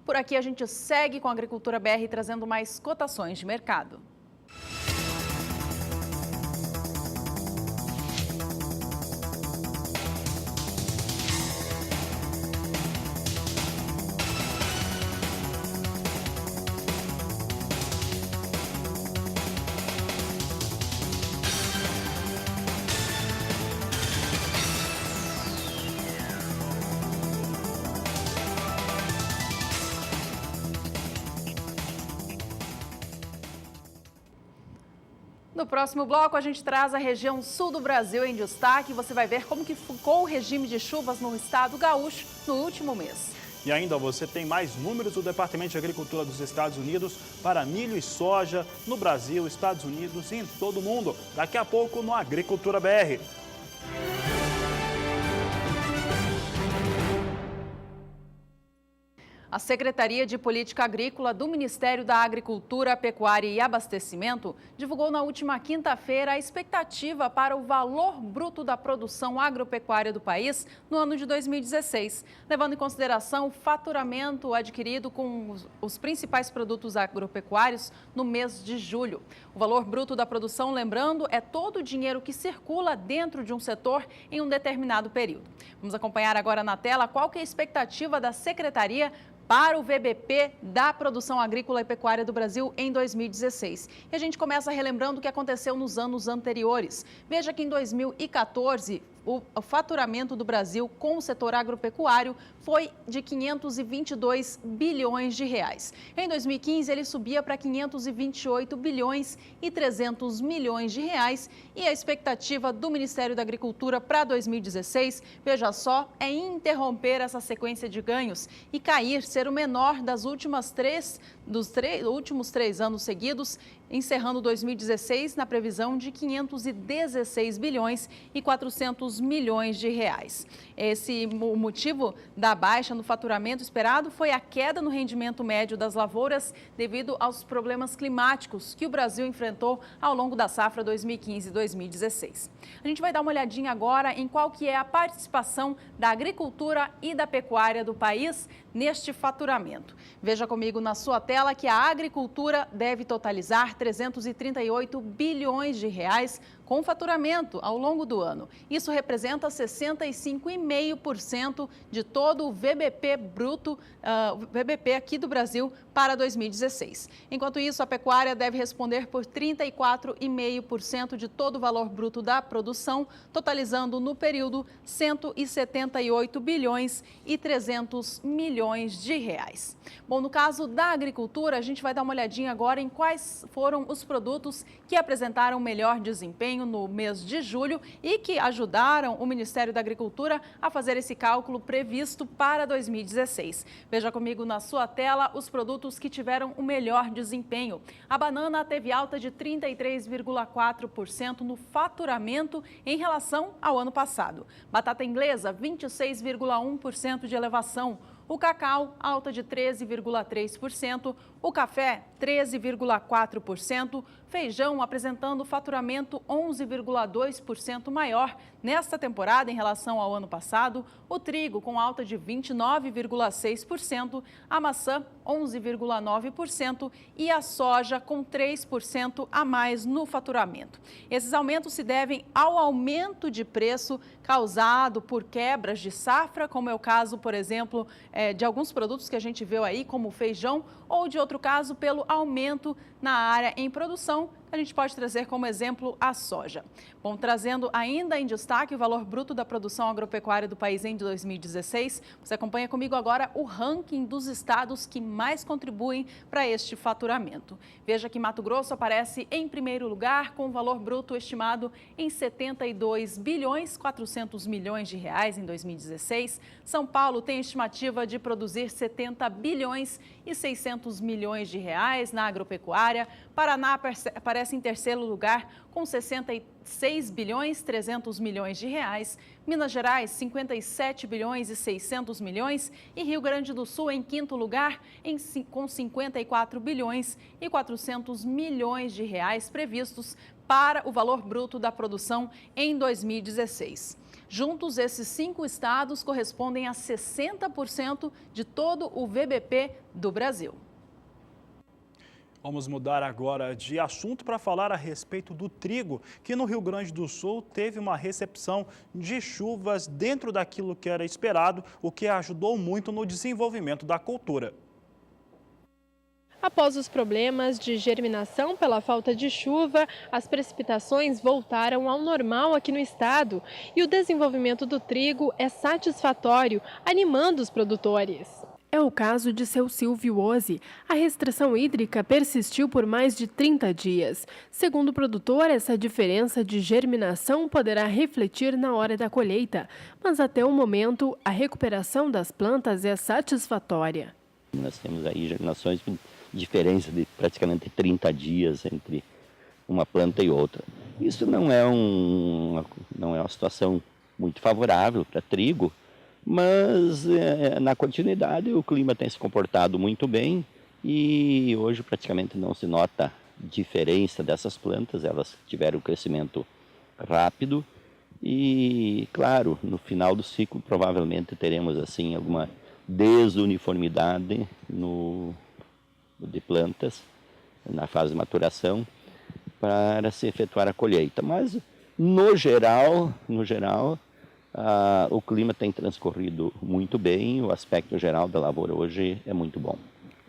Por aqui a gente segue com a Agricultura BR trazendo mais cotações de mercado. No próximo bloco, a gente traz a região sul do Brasil em destaque. Você vai ver como que ficou o regime de chuvas no estado gaúcho no último mês. E ainda você tem mais números do Departamento de Agricultura dos Estados Unidos para milho e soja no Brasil, Estados Unidos e em todo o mundo. Daqui a pouco no Agricultura BR. A Secretaria de Política Agrícola do Ministério da Agricultura, Pecuária e Abastecimento divulgou na última quinta-feira a expectativa para o valor bruto da produção agropecuária do país no ano de 2016, levando em consideração o faturamento adquirido com os principais produtos agropecuários no mês de julho. O valor bruto da produção, lembrando, é todo o dinheiro que circula dentro de um setor em um determinado período. Vamos acompanhar agora na tela qual que é a expectativa da Secretaria para o VBP da produção agrícola e pecuária do Brasil em 2016. E a gente começa relembrando o que aconteceu nos anos anteriores. Veja que em 2014, o faturamento do Brasil com o setor agropecuário foi de 522 bilhões de reais. Em 2015, ele subia para 528 bilhões e 300 milhões de reais. E a expectativa do Ministério da Agricultura para 2016, veja só, é interromper essa sequência de ganhos e cair, ser o menor das últimos três anos seguidos, encerrando 2016 na previsão de 516 bilhões e 400 milhões de reais. O motivo da baixa no faturamento esperado foi a queda no rendimento médio das lavouras devido aos problemas climáticos que o Brasil enfrentou ao longo da safra 2015-2016. A gente vai dar uma olhadinha agora em qual que é a participação da agricultura e da pecuária do país neste faturamento. Veja comigo na sua tela que a agricultura deve totalizar 338 bilhões de reais com faturamento ao longo do ano. Isso representa 65,5% de todo o VBP bruto, VBP aqui do Brasil para 2016. Enquanto isso, a pecuária deve responder por 34,5% de todo o valor bruto da produção, totalizando no período 178 bilhões e 300 milhões de reais. Bom, no caso da agricultura, a gente vai dar uma olhadinha agora em quais foram os produtos que apresentaram melhor desempenho no mês de julho e que ajudaram o Ministério da Agricultura a fazer esse cálculo previsto para 2016. Veja comigo na sua tela os produtos que tiveram o melhor desempenho. A banana teve alta de 33,4% no faturamento em relação ao ano passado. Batata inglesa, 26,1% de elevação. O cacau, alta de 13,3%, o café, 13,4%, feijão apresentando faturamento 11,2% maior nesta temporada em relação ao ano passado, o trigo com alta de 29,6%, a maçã 11,9% e a soja com 3% a mais no faturamento. Esses aumentos se devem ao aumento de preço causado por quebras de safra, como é o caso, por exemplo, de alguns produtos que a gente viu aí, como o feijão, ou de outro caso, pelo aumento na área em produção A gente pode trazer como exemplo a soja. Bom, trazendo ainda em destaque o valor bruto da produção agropecuária do país em 2016, você acompanha comigo agora o ranking dos estados que mais contribuem para este faturamento. Veja que Mato Grosso aparece em primeiro lugar com o valor bruto estimado em 72 bilhões 400 milhões de reais em 2016. São Paulo tem estimativa de produzir 70 bilhões e 600 milhões de reais na agropecuária. Paraná aparece em terceiro lugar com 66 bilhões 300 milhões de reais. Minas Gerais, 57 bilhões e 600 milhões. E Rio Grande do Sul em quinto lugar com 54 bilhões e 400 milhões de reais previstos para o valor bruto da produção em 2016. Juntos, esses 5 estados correspondem a 60% de todo o VBP do Brasil. Vamos mudar agora de assunto para falar a respeito do trigo, que no Rio Grande do Sul teve uma recepção de chuvas dentro daquilo que era esperado, o que ajudou muito no desenvolvimento da cultura. Após os problemas de germinação pela falta de chuva, as precipitações voltaram ao normal aqui no estado e o desenvolvimento do trigo é satisfatório, animando os produtores. É o caso de seu Silvio Ozzi. A restrição hídrica persistiu por mais de 30 dias. Segundo o produtor, essa diferença de germinação poderá refletir na hora da colheita, mas até o momento a recuperação das plantas é satisfatória. Nós temos aí germinações com diferença de praticamente 30 dias entre uma planta e outra. Isso não é uma situação muito favorável para trigo, mas na continuidade o clima tem se comportado muito bem e hoje praticamente não se nota diferença dessas plantas, elas tiveram um crescimento rápido e, claro, no final do ciclo provavelmente teremos assim alguma desuniformidade de plantas na fase de maturação para se efetuar a colheita, mas no geral, o clima tem transcorrido muito bem, o aspecto geral da lavoura hoje é muito bom.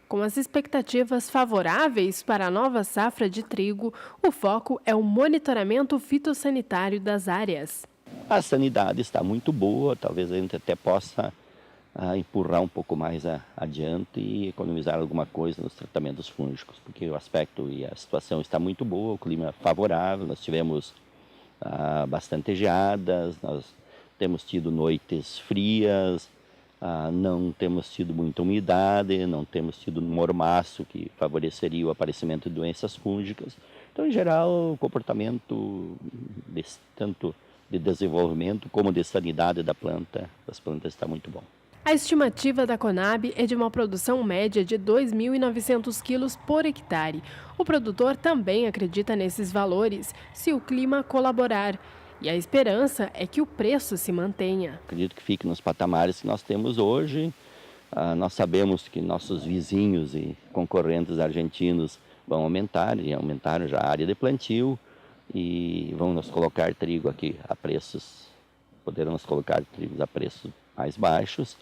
Com as expectativas favoráveis para a nova safra de trigo, o foco é o monitoramento fitossanitário das áreas. A sanidade está muito boa, talvez a gente até possa empurrar um pouco mais adiante e economizar alguma coisa nos tratamentos fúngicos, porque o aspecto e a situação está muito boa, o clima é favorável, nós tivemos bastante geadas, nós temos tido noites frias, não temos tido muita umidade, não temos tido mormaço que favoreceria o aparecimento de doenças fúngicas. Então, em geral, o comportamento tanto de desenvolvimento como de sanidade das plantas está muito bom. A estimativa da Conab é de uma produção média de 2.900 quilos por hectare. O produtor também acredita nesses valores se o clima colaborar. E a esperança é que o preço se mantenha. Acredito que fique nos patamares que nós temos hoje. Nós sabemos que nossos vizinhos e concorrentes argentinos vão aumentar, e aumentaram já a área de plantio e vão nos colocar trigo aqui a preços, poderão nos colocar trigos a preços mais baixos.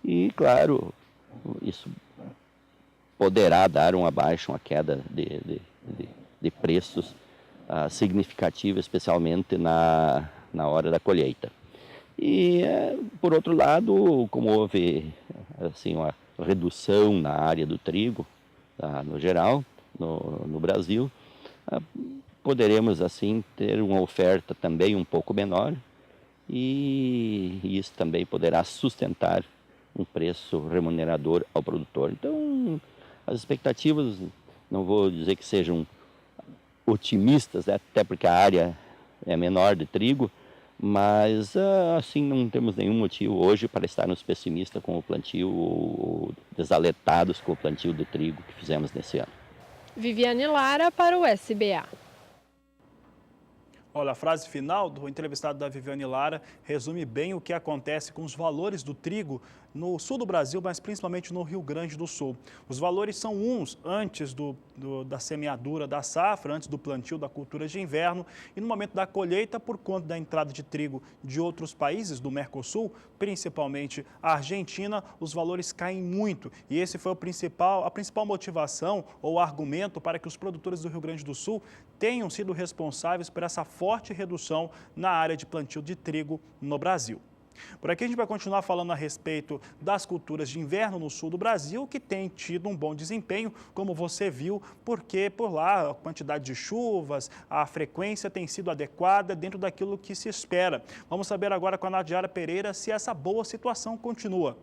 E, claro, isso poderá dar uma queda de preços significativa, especialmente na hora da colheita. E, por outro lado, como houve assim, uma redução na área do trigo, no geral, no Brasil, poderemos assim ter uma oferta também um pouco menor e isso também poderá sustentar um preço remunerador ao produtor. Então, as expectativas, não vou dizer que sejam otimistas, né? Até porque a área é menor de trigo, mas assim não temos nenhum motivo hoje para estarmos pessimistas com o plantio ou desalentados com o plantio de trigo que fizemos nesse ano. Viviane Lara para o SBA. Olha, a frase final do entrevistado da Viviane Lara resume bem o que acontece com os valores do trigo no sul do Brasil, mas principalmente no Rio Grande do Sul. Os valores são uns antes da semeadura da safra, antes do plantio da cultura de inverno e no momento da colheita, por conta da entrada de trigo de outros países do Mercosul, principalmente a Argentina, os valores caem muito. E esse foi a principal motivação ou argumento para que os produtores do Rio Grande do Sul tenham sido responsáveis por essa forte redução na área de plantio de trigo no Brasil. Por aqui a gente vai continuar falando a respeito das culturas de inverno no sul do Brasil, que tem tido um bom desempenho, como você viu, porque por lá a quantidade de chuvas, a frequência tem sido adequada dentro daquilo que se espera. Vamos saber agora com a Nadiara Pereira se essa boa situação continua.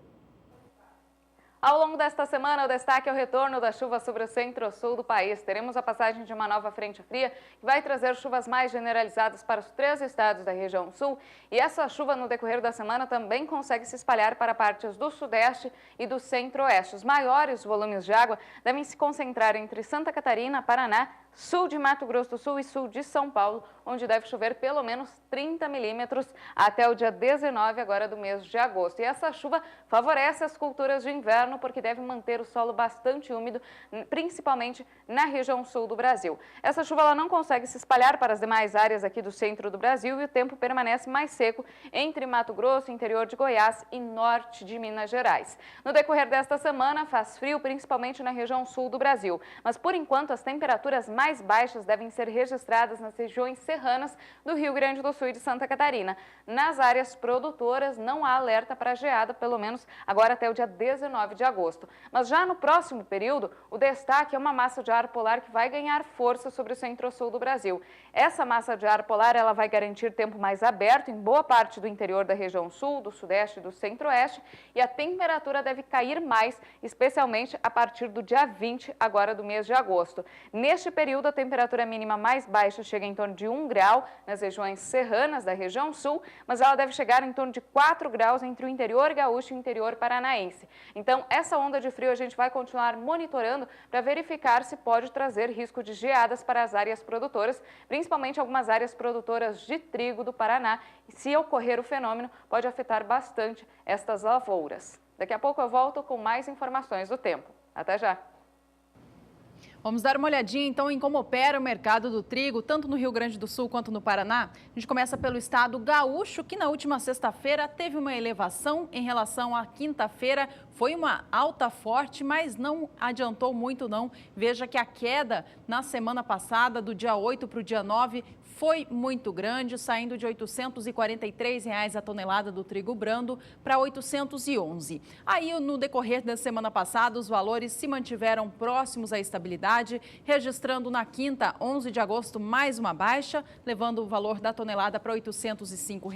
Ao longo desta semana, o destaque é o retorno da chuva sobre o centro-sul do país. Teremos a passagem de uma nova frente fria que vai trazer chuvas mais generalizadas para os 3 estados da região sul. E essa chuva, no decorrer da semana, também consegue se espalhar para partes do sudeste e do centro-oeste. Os maiores volumes de água devem se concentrar entre Santa Catarina, Paraná, sul de Mato Grosso do Sul e sul de São Paulo, onde deve chover pelo menos 30 milímetros até o dia 19 agora do mês de agosto. E essa chuva favorece as culturas de inverno porque deve manter o solo bastante úmido, principalmente na região sul do Brasil. Essa chuva ela não consegue se espalhar para as demais áreas aqui do centro do Brasil e o tempo permanece mais seco entre Mato Grosso, interior de Goiás e norte de Minas Gerais. No decorrer desta semana faz frio, principalmente na região sul do Brasil, mas por enquanto as temperaturas mais baixas devem ser registradas nas regiões serranas do Rio Grande do Sul e de Santa Catarina. Nas áreas produtoras não há alerta para geada, pelo menos agora até o dia 19 de agosto. Mas já no próximo período, o destaque é uma massa de ar polar que vai ganhar força sobre o centro-sul do Brasil. Essa massa de ar polar ela vai garantir tempo mais aberto em boa parte do interior da região sul, do sudeste e do centro-oeste, e a temperatura deve cair mais, especialmente a partir do dia 20 agora do mês de agosto. Neste período, a temperatura mínima mais baixa chega em torno de 1 grau nas regiões serranas da região sul, mas ela deve chegar em torno de 4 graus entre o interior gaúcho e o interior paranaense. Então, essa onda de frio a gente vai continuar monitorando para verificar se pode trazer risco de geadas para as áreas produtoras, principalmente algumas áreas produtoras de trigo do Paraná. E se ocorrer o fenômeno, pode afetar bastante estas lavouras. Daqui a pouco eu volto com mais informações do tempo. Até já! Vamos dar uma olhadinha, então, em como opera o mercado do trigo, tanto no Rio Grande do Sul quanto no Paraná. A gente começa pelo estado gaúcho, que na última sexta-feira teve uma elevação em relação à quinta-feira. Foi uma alta forte, mas não adiantou muito, não. Veja que a queda na semana passada, do dia 8 para o dia 9, foi muito grande, saindo de R$ 843 a tonelada do trigo brando para 811. Aí, no decorrer da semana passada, os valores se mantiveram próximos à estabilidade, registrando na quinta, 11 de agosto, mais uma baixa, levando o valor da tonelada para R$ 805.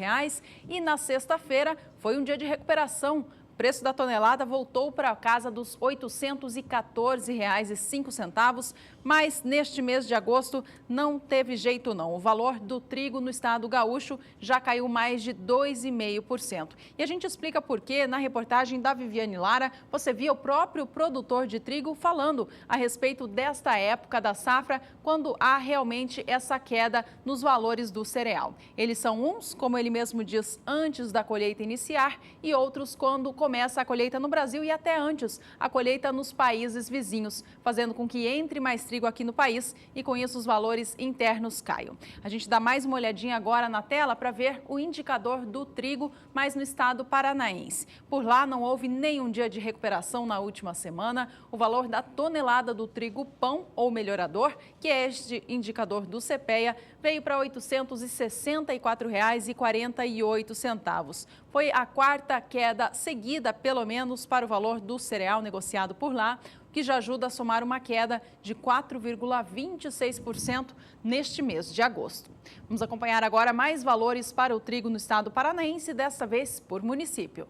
E na sexta-feira foi um dia de recuperação. O preço da tonelada voltou para a casa dos R$ 814,05, mas neste mês de agosto não teve jeito não. O valor do trigo no estado gaúcho já caiu mais de 2,5%. E a gente explica por quê. Na reportagem da Viviane Lara, você via o próprio produtor de trigo falando a respeito desta época da safra, quando há realmente essa queda nos valores do cereal. Eles são uns, como ele mesmo diz, antes da colheita iniciar, e outros quando começa a colheita no Brasil e até antes a colheita nos países vizinhos, fazendo com que entre mais trigo aqui no país e com isso os valores internos caiam. A gente dá mais uma olhadinha agora na tela para ver o indicador do trigo, mas no estado paranaense. Por lá não houve nenhum dia de recuperação na última semana. O valor da tonelada do trigo pão ou melhorador, que é este indicador do CPEA, veio para R$ 864,48. Foi a quarta queda seguida, pelo menos, para o valor do cereal negociado por lá, que já ajuda a somar uma queda de 4,26% neste mês de agosto. Vamos acompanhar agora mais valores para o trigo no estado paranaense, desta vez por município.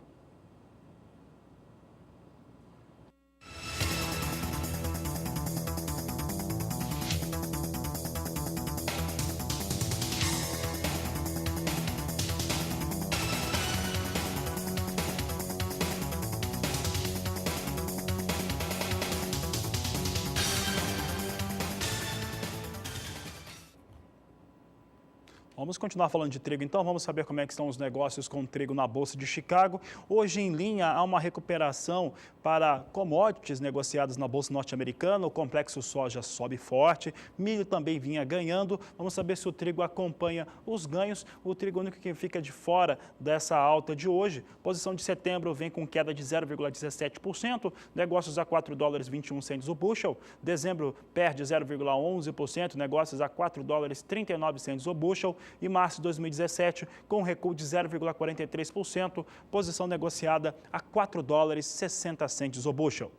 Vamos continuar falando de trigo, então vamos saber como é que estão os negócios com trigo na Bolsa de Chicago. Hoje em linha há uma recuperação para commodities negociadas na Bolsa norte-americana. O complexo soja sobe forte, milho também vinha ganhando. Vamos saber se o trigo acompanha os ganhos. O trigo único que fica de fora dessa alta de hoje. Posição de setembro vem com queda de 0,17%, negócios a $4,21 o bushel. Dezembro perde 0,11%, negócios a $4,39 o bushel. E março de 2017, com recuo de 0,43%, posição negociada a $4,60 o bushel.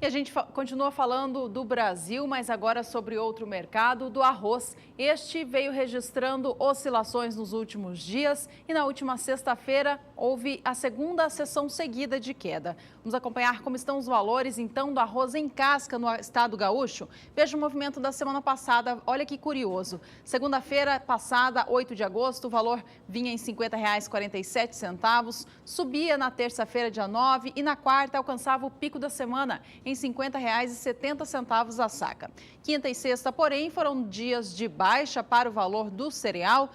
E a gente continua falando do Brasil, mas agora sobre outro mercado, do arroz. Este veio registrando oscilações nos últimos dias e na última sexta-feira houve a segunda sessão seguida de queda. Vamos acompanhar como estão os valores, então, do arroz em casca no estado gaúcho. Veja o movimento da semana passada, olha que curioso. Segunda-feira passada, 8 de agosto, o valor vinha em R$ 50,47, subia na terça-feira, dia 9, e na quarta alcançava o pico da semana, em R$ 50,70 a saca. Quinta e sexta, porém, foram dias de baixa para o valor do cereal,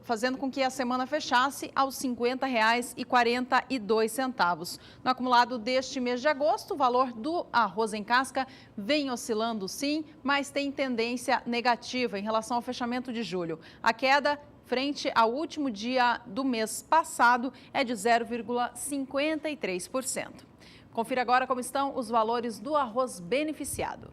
fazendo com que a semana fechasse aos R$ 50,42. No acumulado deste mês de agosto, o valor do arroz em casca vem oscilando sim, mas tem tendência negativa em relação ao fechamento de julho. A queda frente ao último dia do mês passado é de 0,53%. Confira agora como estão os valores do arroz beneficiado.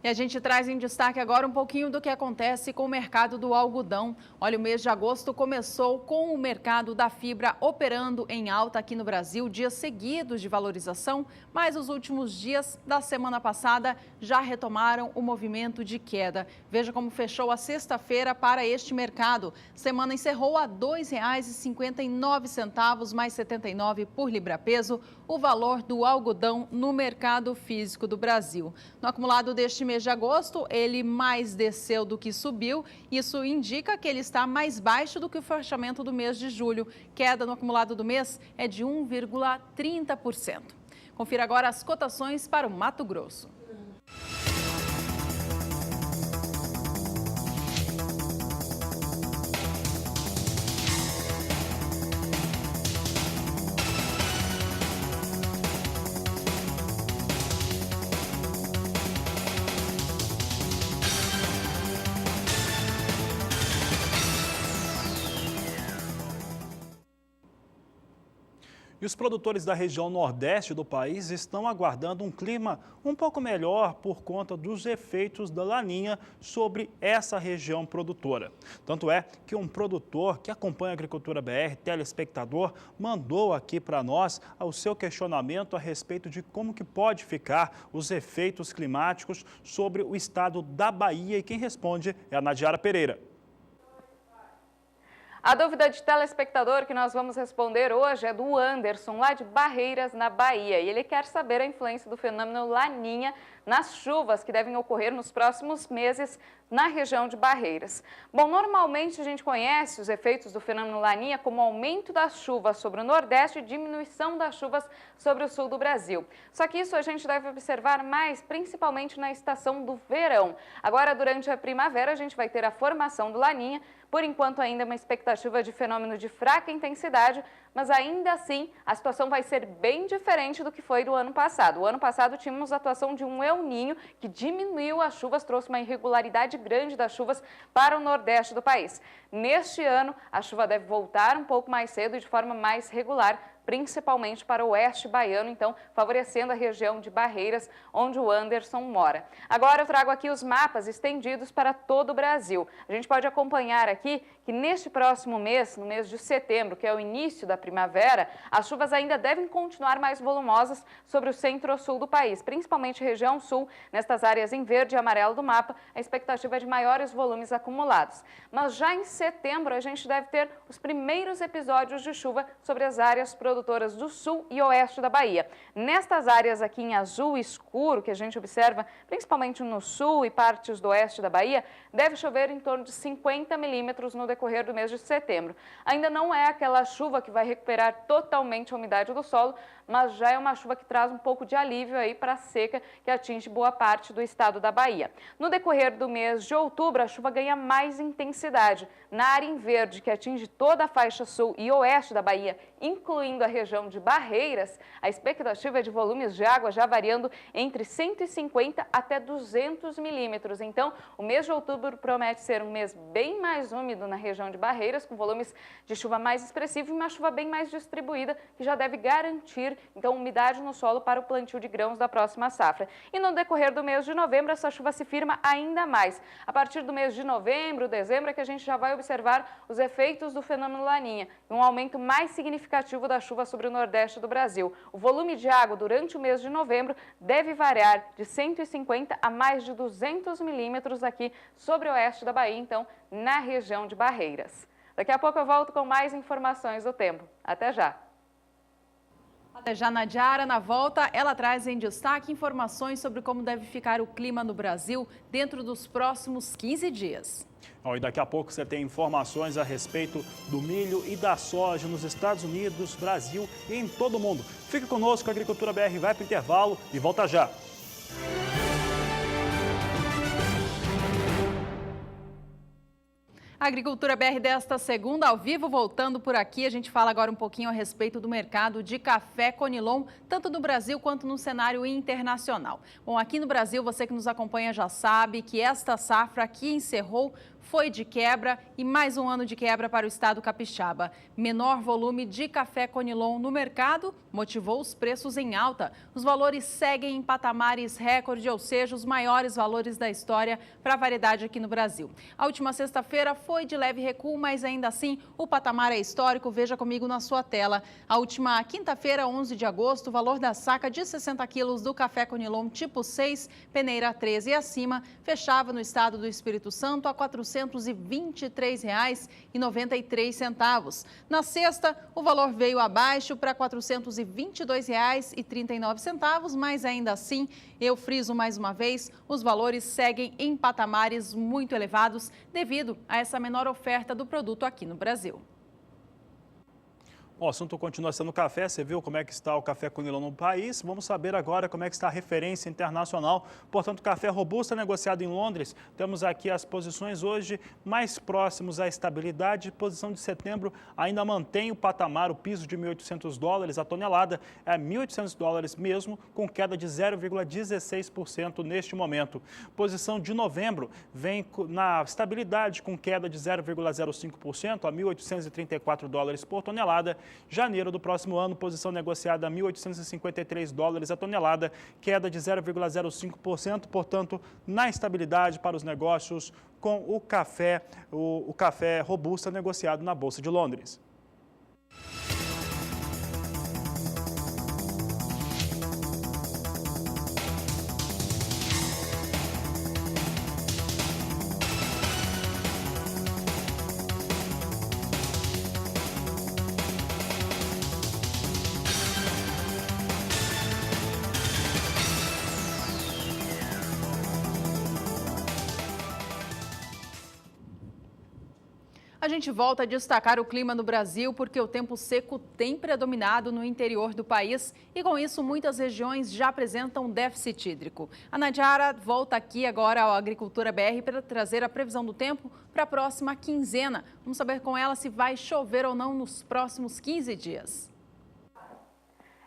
E a gente traz em destaque agora um pouquinho do que acontece com o mercado do algodão. Olha, o mês de agosto começou com o mercado da fibra operando em alta aqui no Brasil, dias seguidos de valorização, mas os últimos dias da semana passada já retomaram o movimento de queda. Veja como fechou a sexta-feira para este mercado. Semana encerrou a R$ 2,59 mais 79 por libra-peso, o valor do algodão no mercado físico do Brasil. No acumulado deste mês de agosto, ele mais desceu do que subiu. Isso indica que ele está mais baixo do que o fechamento do mês de julho. Queda no acumulado do mês é de 1,30%. Confira agora as cotações para o Mato Grosso. E os produtores da região nordeste do país estão aguardando um clima um pouco melhor por conta dos efeitos da Laninha sobre essa região produtora. Tanto é que um produtor que acompanha a Agricultura BR, telespectador, mandou aqui para nós o seu questionamento a respeito de como que pode ficar os efeitos climáticos sobre o estado da Bahia. E quem responde é a Nadiara Pereira. A dúvida de telespectador que nós vamos responder hoje é do Anderson, lá de Barreiras, na Bahia. E ele quer saber a influência do fenômeno Laninha nas chuvas que devem ocorrer nos próximos meses na região de Barreiras. Bom, normalmente a gente conhece os efeitos do fenômeno Laninha como aumento das chuvas sobre o Nordeste e diminuição das chuvas sobre o sul do Brasil. Só que isso a gente deve observar mais, principalmente na estação do verão. Agora, durante a primavera, a gente vai ter a formação do Laninha. Por enquanto, ainda é uma expectativa de fenômeno de fraca intensidade, mas ainda assim a situação vai ser bem diferente do que foi do ano passado. O ano passado tínhamos a atuação de um El Niño que diminuiu as chuvas, trouxe uma irregularidade grande das chuvas para o nordeste do país. Neste ano, a chuva deve voltar um pouco mais cedo e de forma mais regular, principalmente para o oeste baiano, então favorecendo a região de Barreiras, onde o Anderson mora. Agora eu trago aqui os mapas estendidos para todo o Brasil. A gente pode acompanhar aqui que neste próximo mês, no mês de setembro, que é o início da primavera, as chuvas ainda devem continuar mais volumosas sobre o centro-sul do país, principalmente região sul, nestas áreas em verde e amarelo do mapa, a expectativa é de maiores volumes acumulados. Mas já em setembro a gente deve ter os primeiros episódios de chuva sobre as áreas produtoras produtoras do sul e oeste da Bahia. Nestas áreas aqui em azul escuro, que a gente observa principalmente no sul e partes do oeste da Bahia, deve chover em torno de 50 milímetros no decorrer do mês de setembro. Ainda não é aquela chuva que vai recuperar totalmente a umidade do solo, mas já é uma chuva que traz um pouco de alívio aí para a seca que atinge boa parte do estado da Bahia. No decorrer do mês de outubro, a chuva ganha mais intensidade. Na área em verde, que atinge toda a faixa sul e oeste da Bahia, incluindo a região de Barreiras, a expectativa é de volumes de água já variando entre 150 até 200 milímetros. Então, o mês de outubro promete ser um mês bem mais úmido na região de Barreiras, com volumes de chuva mais expressivos e uma chuva bem mais distribuída, que já deve garantir, então, umidade no solo para o plantio de grãos da próxima safra. E no decorrer do mês de novembro, essa chuva se firma ainda mais. A partir do mês de novembro, dezembro, é que a gente já vai observar os efeitos do fenômeno Laninha, um aumento mais significativo da chuva sobre o nordeste do Brasil. O volume de água durante o mês de novembro deve variar de 150 a mais de 200 milímetros aqui sobre o oeste da Bahia, então, na região de Barreiras. Daqui a pouco eu volto com mais informações do tempo. Até já! Até já, Nadiara. Na volta, ela traz em destaque informações sobre como deve ficar o clima no Brasil dentro dos próximos 15 dias. E daqui a pouco você tem informações a respeito do milho e da soja nos Estados Unidos, Brasil e em todo o mundo. Fique conosco, a Agricultura BR vai para o intervalo e volta já. A Agricultura BR desta segunda ao vivo, voltando por aqui, a gente fala agora um pouquinho a respeito do mercado de café Conilon, tanto no Brasil quanto no cenário internacional. Bom, aqui no Brasil, você que nos acompanha já sabe que esta safra aqui encerrou, foi de quebra e mais um ano de quebra para o estado capixaba. Menor volume de café Conilon no mercado motivou os preços em alta. Os valores seguem em patamares recorde, ou seja, os maiores valores da história para a variedade aqui no Brasil. A última sexta-feira foi de leve recuo, mas ainda assim o patamar é histórico. Veja comigo na sua tela. A última quinta-feira, 11 de agosto, o valor da saca de 60 quilos do café Conilon tipo 6, peneira 13 e acima, fechava no estado do Espírito Santo a R$ 423,93. Na sexta, o valor veio abaixo para R$ 422,39, mas ainda assim, eu friso mais uma vez, os valores seguem em patamares muito elevados devido a essa menor oferta do produto aqui no Brasil. O assunto continua sendo o café, você viu como é que está o café Conilon no país. Vamos saber agora como é que está a referência internacional. Portanto, café robusta negociado em Londres. Temos aqui as posições hoje mais próximos à estabilidade. Posição de setembro ainda mantém o patamar, o piso de $1.800 a tonelada. É $1.800 mesmo, com queda de 0,16% neste momento. Posição de novembro vem na estabilidade, com queda de 0,05% a $1.834 por tonelada. Janeiro do próximo ano, posição negociada a $1.853 a tonelada, queda de 0,05%, portanto, na estabilidade para os negócios com o café robusta negociado na Bolsa de Londres. A gente volta a destacar o clima no Brasil porque o tempo seco tem predominado no interior do país e, com isso, muitas regiões já apresentam déficit hídrico. A Nadiara volta aqui agora ao Agricultura BR para trazer a previsão do tempo para a próxima quinzena. Vamos saber com ela se vai chover ou não nos próximos 15 dias.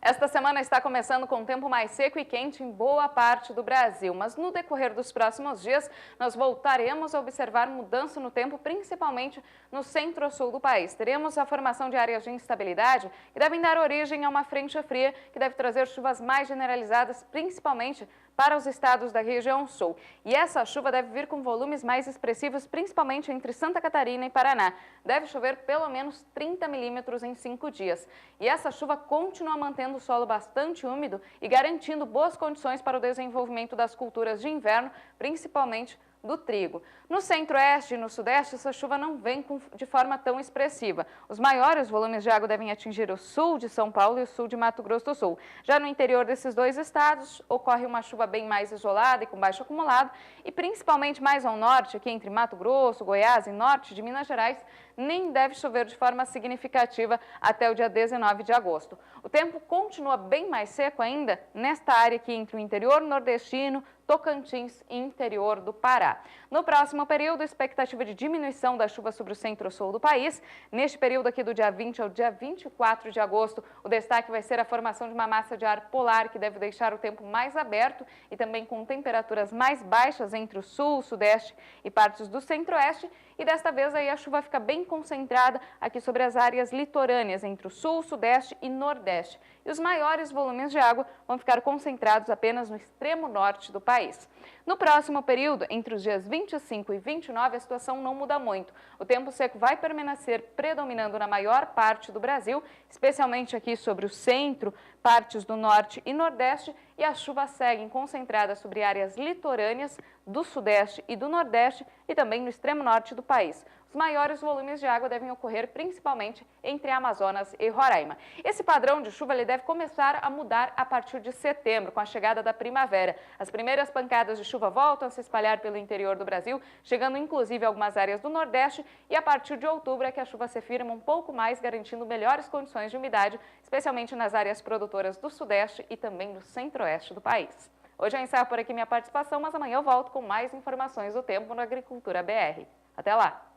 Esta semana está começando com um tempo mais seco e quente em boa parte do Brasil, mas no decorrer dos próximos dias nós voltaremos a observar mudança no tempo, principalmente no centro-sul do país. Teremos a formação de áreas de instabilidade que devem dar origem a uma frente fria que deve trazer chuvas mais generalizadas, principalmente para os estados da região sul. E essa chuva deve vir com volumes mais expressivos, principalmente entre Santa Catarina e Paraná. Deve chover pelo menos 30 milímetros em 5 dias. E essa chuva continua mantendo o solo bastante úmido e garantindo boas condições para o desenvolvimento das culturas de inverno, principalmente do trigo. No centro-oeste e no sudeste, essa chuva não vem de forma tão expressiva. Os maiores volumes de água devem atingir o sul de São Paulo e o sul de Mato Grosso do Sul. Já no interior desses dois estados, ocorre uma chuva bem mais isolada e com baixo acumulado, e principalmente mais ao norte, aqui entre Mato Grosso, Goiás e norte de Minas Gerais, nem deve chover de forma significativa até o dia 19 de agosto. O tempo continua bem mais seco ainda nesta área aqui entre o interior nordestino, Tocantins e interior do Pará. No próximo período, expectativa de diminuição da chuva sobre o centro-sul do país. Neste período aqui do dia 20 ao dia 24 de agosto, o destaque vai ser a formação de uma massa de ar polar que deve deixar o tempo mais aberto e também com temperaturas mais baixas entre o sul, sudeste e partes do centro-oeste. E desta vez aí a chuva fica bem concentrada aqui sobre as áreas litorâneas entre o sul, sudeste e nordeste. E os maiores volumes de água vão ficar concentrados apenas no extremo norte do país. No próximo período, entre os dias 25 e 29, a situação não muda muito. O tempo seco vai permanecer predominando na maior parte do Brasil, especialmente aqui sobre o centro, partes do norte e nordeste, e as chuvas seguem concentradas sobre áreas litorâneas do sudeste e do nordeste e também no extremo norte do país. Os maiores volumes de água devem ocorrer principalmente entre Amazonas e Roraima. Esse padrão de chuva ele deve começar a mudar a partir de setembro, com a chegada da primavera. As primeiras pancadas de chuva voltam a se espalhar pelo interior do Brasil, chegando inclusive a algumas áreas do Nordeste, e a partir de outubro é que a chuva se firma um pouco mais, garantindo melhores condições de umidade, especialmente nas áreas produtoras do Sudeste e também do Centro-Oeste do país. Hoje eu encerro por aqui minha participação, mas amanhã eu volto com mais informações do tempo no Agricultura BR. Até lá!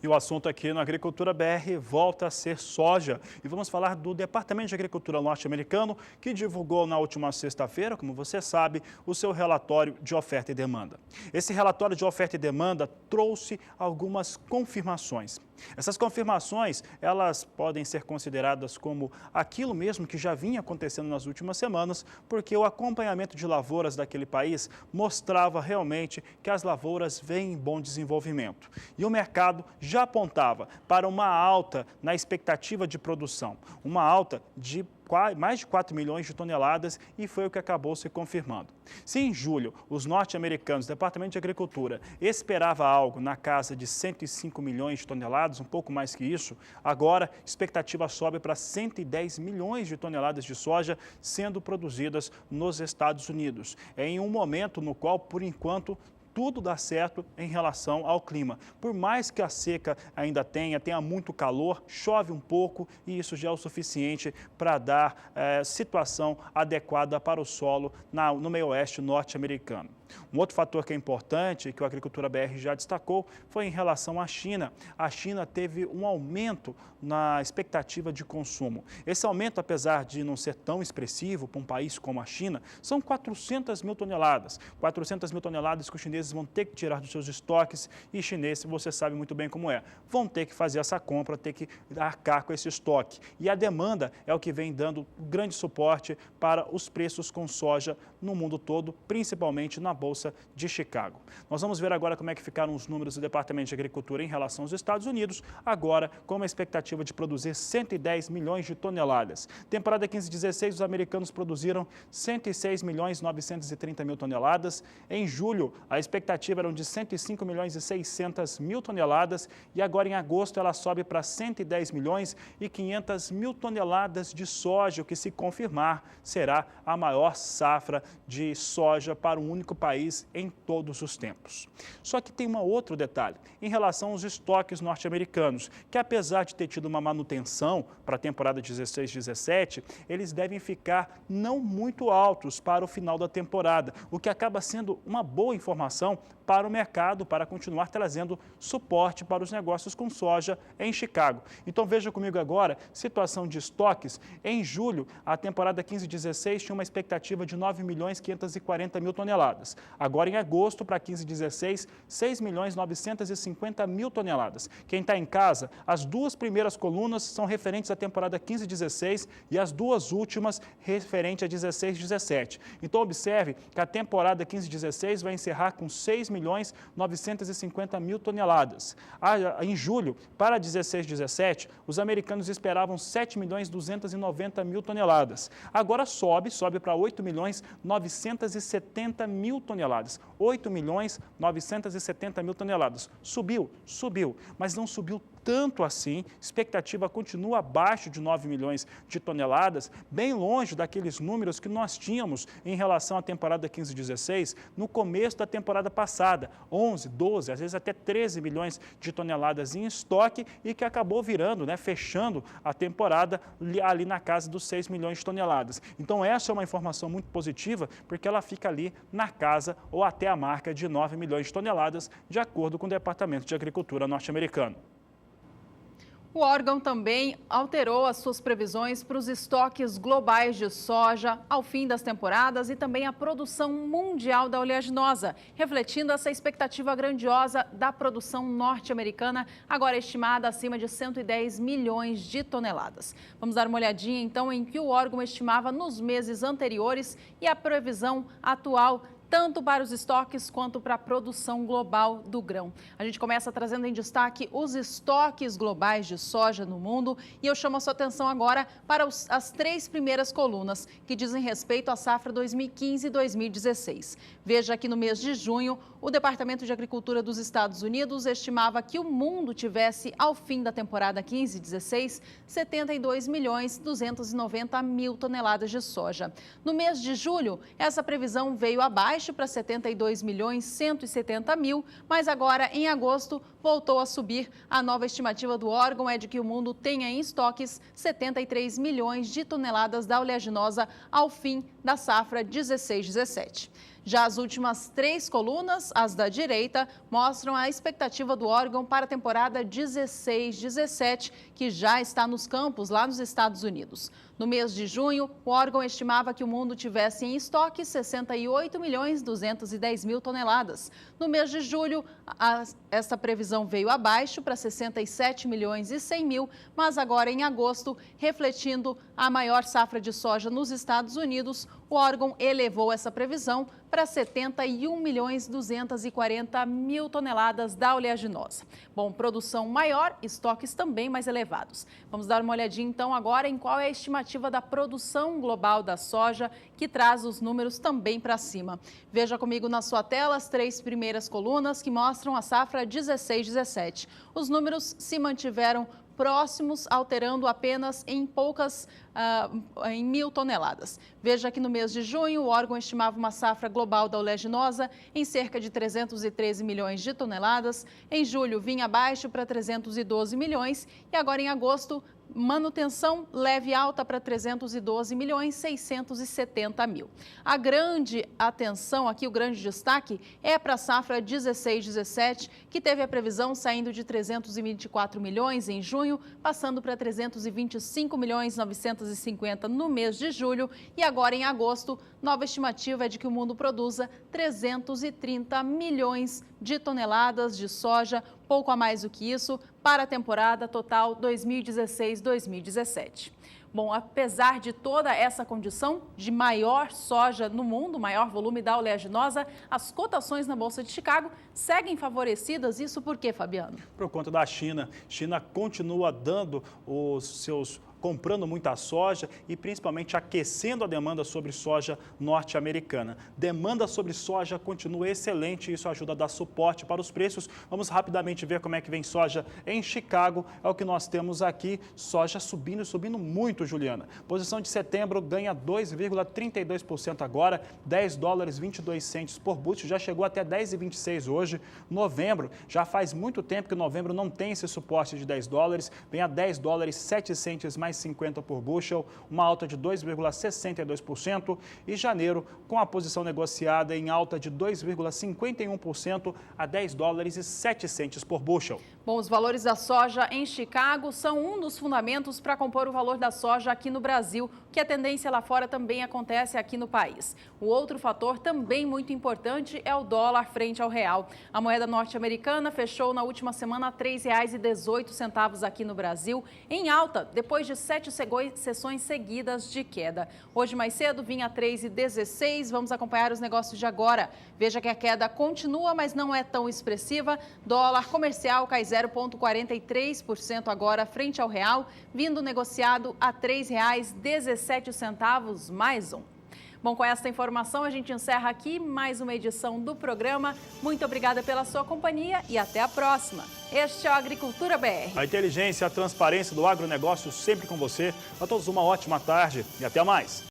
E o assunto aqui no Agricultura BR volta a ser soja. E vamos falar do Departamento de Agricultura norte-americano, que divulgou na última sexta-feira, como você sabe, o seu relatório de oferta e demanda. Esse relatório de oferta e demanda trouxe algumas confirmações. Essas confirmações, elas podem ser consideradas como aquilo mesmo que já vinha acontecendo nas últimas semanas, porque o acompanhamento de lavouras daquele país mostrava realmente que as lavouras vêm em bom desenvolvimento. E o mercado já apontava para uma alta na expectativa de produção, uma alta de mais de 4 milhões de toneladas, e foi o que acabou se confirmando. Se em julho os norte-americanos, o Departamento de Agricultura, esperava algo na casa de 105 milhões de toneladas, um pouco mais que isso, agora a expectativa sobe para 110 milhões de toneladas de soja sendo produzidas nos Estados Unidos. É em um momento no qual, por enquanto, tudo dá certo em relação ao clima. Por mais que a seca ainda tenha muito calor, chove um pouco e isso já é o suficiente para dar situação adequada para o solo no meio oeste norte-americano. Um outro fator que é importante, que o Agricultura BR já destacou, foi em relação à China. A China teve um aumento na expectativa de consumo. Esse aumento, apesar de não ser tão expressivo para um país como a China, são 400 mil toneladas. 400 mil toneladas que os chineses vão ter que tirar dos seus estoques, e chineses, você sabe muito bem como é, vão ter que fazer essa compra, ter que arcar com esse estoque. E a demanda é o que vem dando grande suporte para os preços com soja no mundo todo, principalmente na Bolsa de Chicago. Nós vamos ver agora como é que ficaram os números do Departamento de Agricultura em relação aos Estados Unidos, agora com uma expectativa de produzir 110 milhões de toneladas. Temporada 15-16, os americanos produziram 106 milhões 930 mil toneladas. Em julho, a expectativa era de 105 milhões e 600 mil toneladas, e agora em agosto ela sobe para 110 milhões e 500 mil toneladas de soja, o que, se confirmar, será a maior safra de soja para um único país em todos os tempos. Só que tem um outro detalhe em relação aos estoques norte-americanos, que apesar de ter tido uma manutenção para a temporada 16-17, eles devem ficar não muito altos para o final da temporada, o que acaba sendo uma boa informação para o mercado, para continuar trazendo suporte para os negócios com soja em Chicago. Então veja comigo agora, situação de estoques. Em julho, a temporada 15-16 tinha uma expectativa de 9 milhões 540 mil toneladas. Agora em agosto, para 15-16, 6 milhões 950 mil toneladas. Quem está em casa, as duas primeiras colunas são referentes à temporada 15-16 e as duas últimas referentes a 16-17. Então observe que a temporada 15-16 vai encerrar com com 6.950.000 toneladas. Em julho, para 16-17, os americanos esperavam 7.290.000 toneladas. Agora sobe para 8.970.000 toneladas. 8.970.000 toneladas. Subiu, mas não subiu tanto assim. Expectativa continua abaixo de 9 milhões de toneladas, bem longe daqueles números que nós tínhamos em relação à temporada 15-16, no começo da temporada passada, 11, 12, às vezes até 13 milhões de toneladas em estoque e que acabou virando, fechando a temporada ali na casa dos 6 milhões de toneladas. Então essa é uma informação muito positiva, porque ela fica ali na casa ou até a marca de 9 milhões de toneladas, de acordo com o Departamento de Agricultura norte-americano. O órgão também alterou as suas previsões para os estoques globais de soja ao fim das temporadas e também a produção mundial da oleaginosa, refletindo essa expectativa grandiosa da produção norte-americana, agora estimada acima de 110 milhões de toneladas. Vamos dar uma olhadinha então em que o órgão estimava nos meses anteriores e a previsão atual tanto para os estoques quanto para a produção global do grão. A gente começa trazendo em destaque os estoques globais de soja no mundo e eu chamo a sua atenção agora para as 3 primeiras colunas, que dizem respeito à safra 2015 e 2016. Veja aqui no mês de junho, o Departamento de Agricultura dos Estados Unidos estimava que o mundo tivesse, ao fim da temporada 15-16, 72.290.000 toneladas de soja. No mês de julho, essa previsão veio abaixo para 72.170.000, mas agora, em agosto, voltou a subir. A nova estimativa do órgão é de que o mundo tenha em estoques 73 milhões de toneladas da oleaginosa ao fim da safra 16-17. Já as últimas 3 colunas, as da direita, mostram a expectativa do órgão para a temporada 16-17, que já está nos campos lá nos Estados Unidos. No mês de junho, o órgão estimava que o mundo tivesse em estoque 68.210.000 toneladas. No mês de julho, essa previsão veio abaixo para 67.100.000, mas agora em agosto, refletindo a maior safra de soja nos Estados Unidos, o órgão elevou essa previsão para 71.240.000 toneladas da oleaginosa. Bom, produção maior, estoques também mais elevados. Vamos dar uma olhadinha então agora em qual é a estimativa da produção global da soja, que traz os números também para cima. Veja comigo na sua tela as 3 primeiras colunas que mostram a safra 16-17. Os números se mantiveram próximos, alterando apenas em poucas, em 1.000 toneladas. Veja que no mês de junho, o órgão estimava uma safra global da oleaginosa em cerca de 313 milhões de toneladas. Em julho, vinha abaixo para 312 milhões e agora em agosto, manutenção leve alta para 312.670.000. A grande atenção aqui, o grande destaque é para a safra 16-17, que teve a previsão saindo de 324 milhões em junho, passando para 325.950.000 no mês de julho e agora em agosto, nova estimativa é de que o mundo produza 330 milhões de toneladas de soja, pouco a mais do que isso, para a temporada total 2016-2017. Bom, apesar de toda essa condição de maior soja no mundo, maior volume da oleaginosa, as cotações na Bolsa de Chicago seguem favorecidas. Isso por quê, Fabiano? Por conta da China. China continua dando comprando muita soja e principalmente aquecendo a demanda sobre soja norte-americana. Demanda sobre soja continua excelente e isso ajuda a dar suporte para os preços. Vamos rapidamente ver como é que vem soja em Chicago. É o que nós temos aqui, soja subindo e subindo muito, Juliana. Posição de setembro ganha 2,32% agora, $10,22 por bushel, já chegou até 10,26 hoje. Novembro, já faz muito tempo que novembro não tem esse suporte de $10, vem a $10,07 mais 50 por bushel, uma alta de 2,62%, e janeiro com a posição negociada em alta de 2,51% a $10,07 por bushel. Bom, os valores da soja em Chicago são um dos fundamentos para compor o valor da soja aqui no Brasil, que a tendência lá fora também acontece aqui no país. O outro fator também muito importante é o dólar frente ao real. A moeda norte-americana fechou na última semana a R$ 3,18 aqui no Brasil, em alta, depois de 7 sessões seguidas de queda. Hoje mais cedo vinha a 3,16. Vamos acompanhar os negócios de agora. Veja que a queda continua, mas não é tão expressiva. Dólar comercial cai 0,43% agora frente ao real, vindo negociado a R$ 3,17 mais um. Bom, com esta informação a gente encerra aqui mais uma edição do programa. Muito obrigada pela sua companhia e até a próxima. Este é o Agricultura BR. A inteligência e a transparência do agronegócio sempre com você. A todos uma ótima tarde e até mais.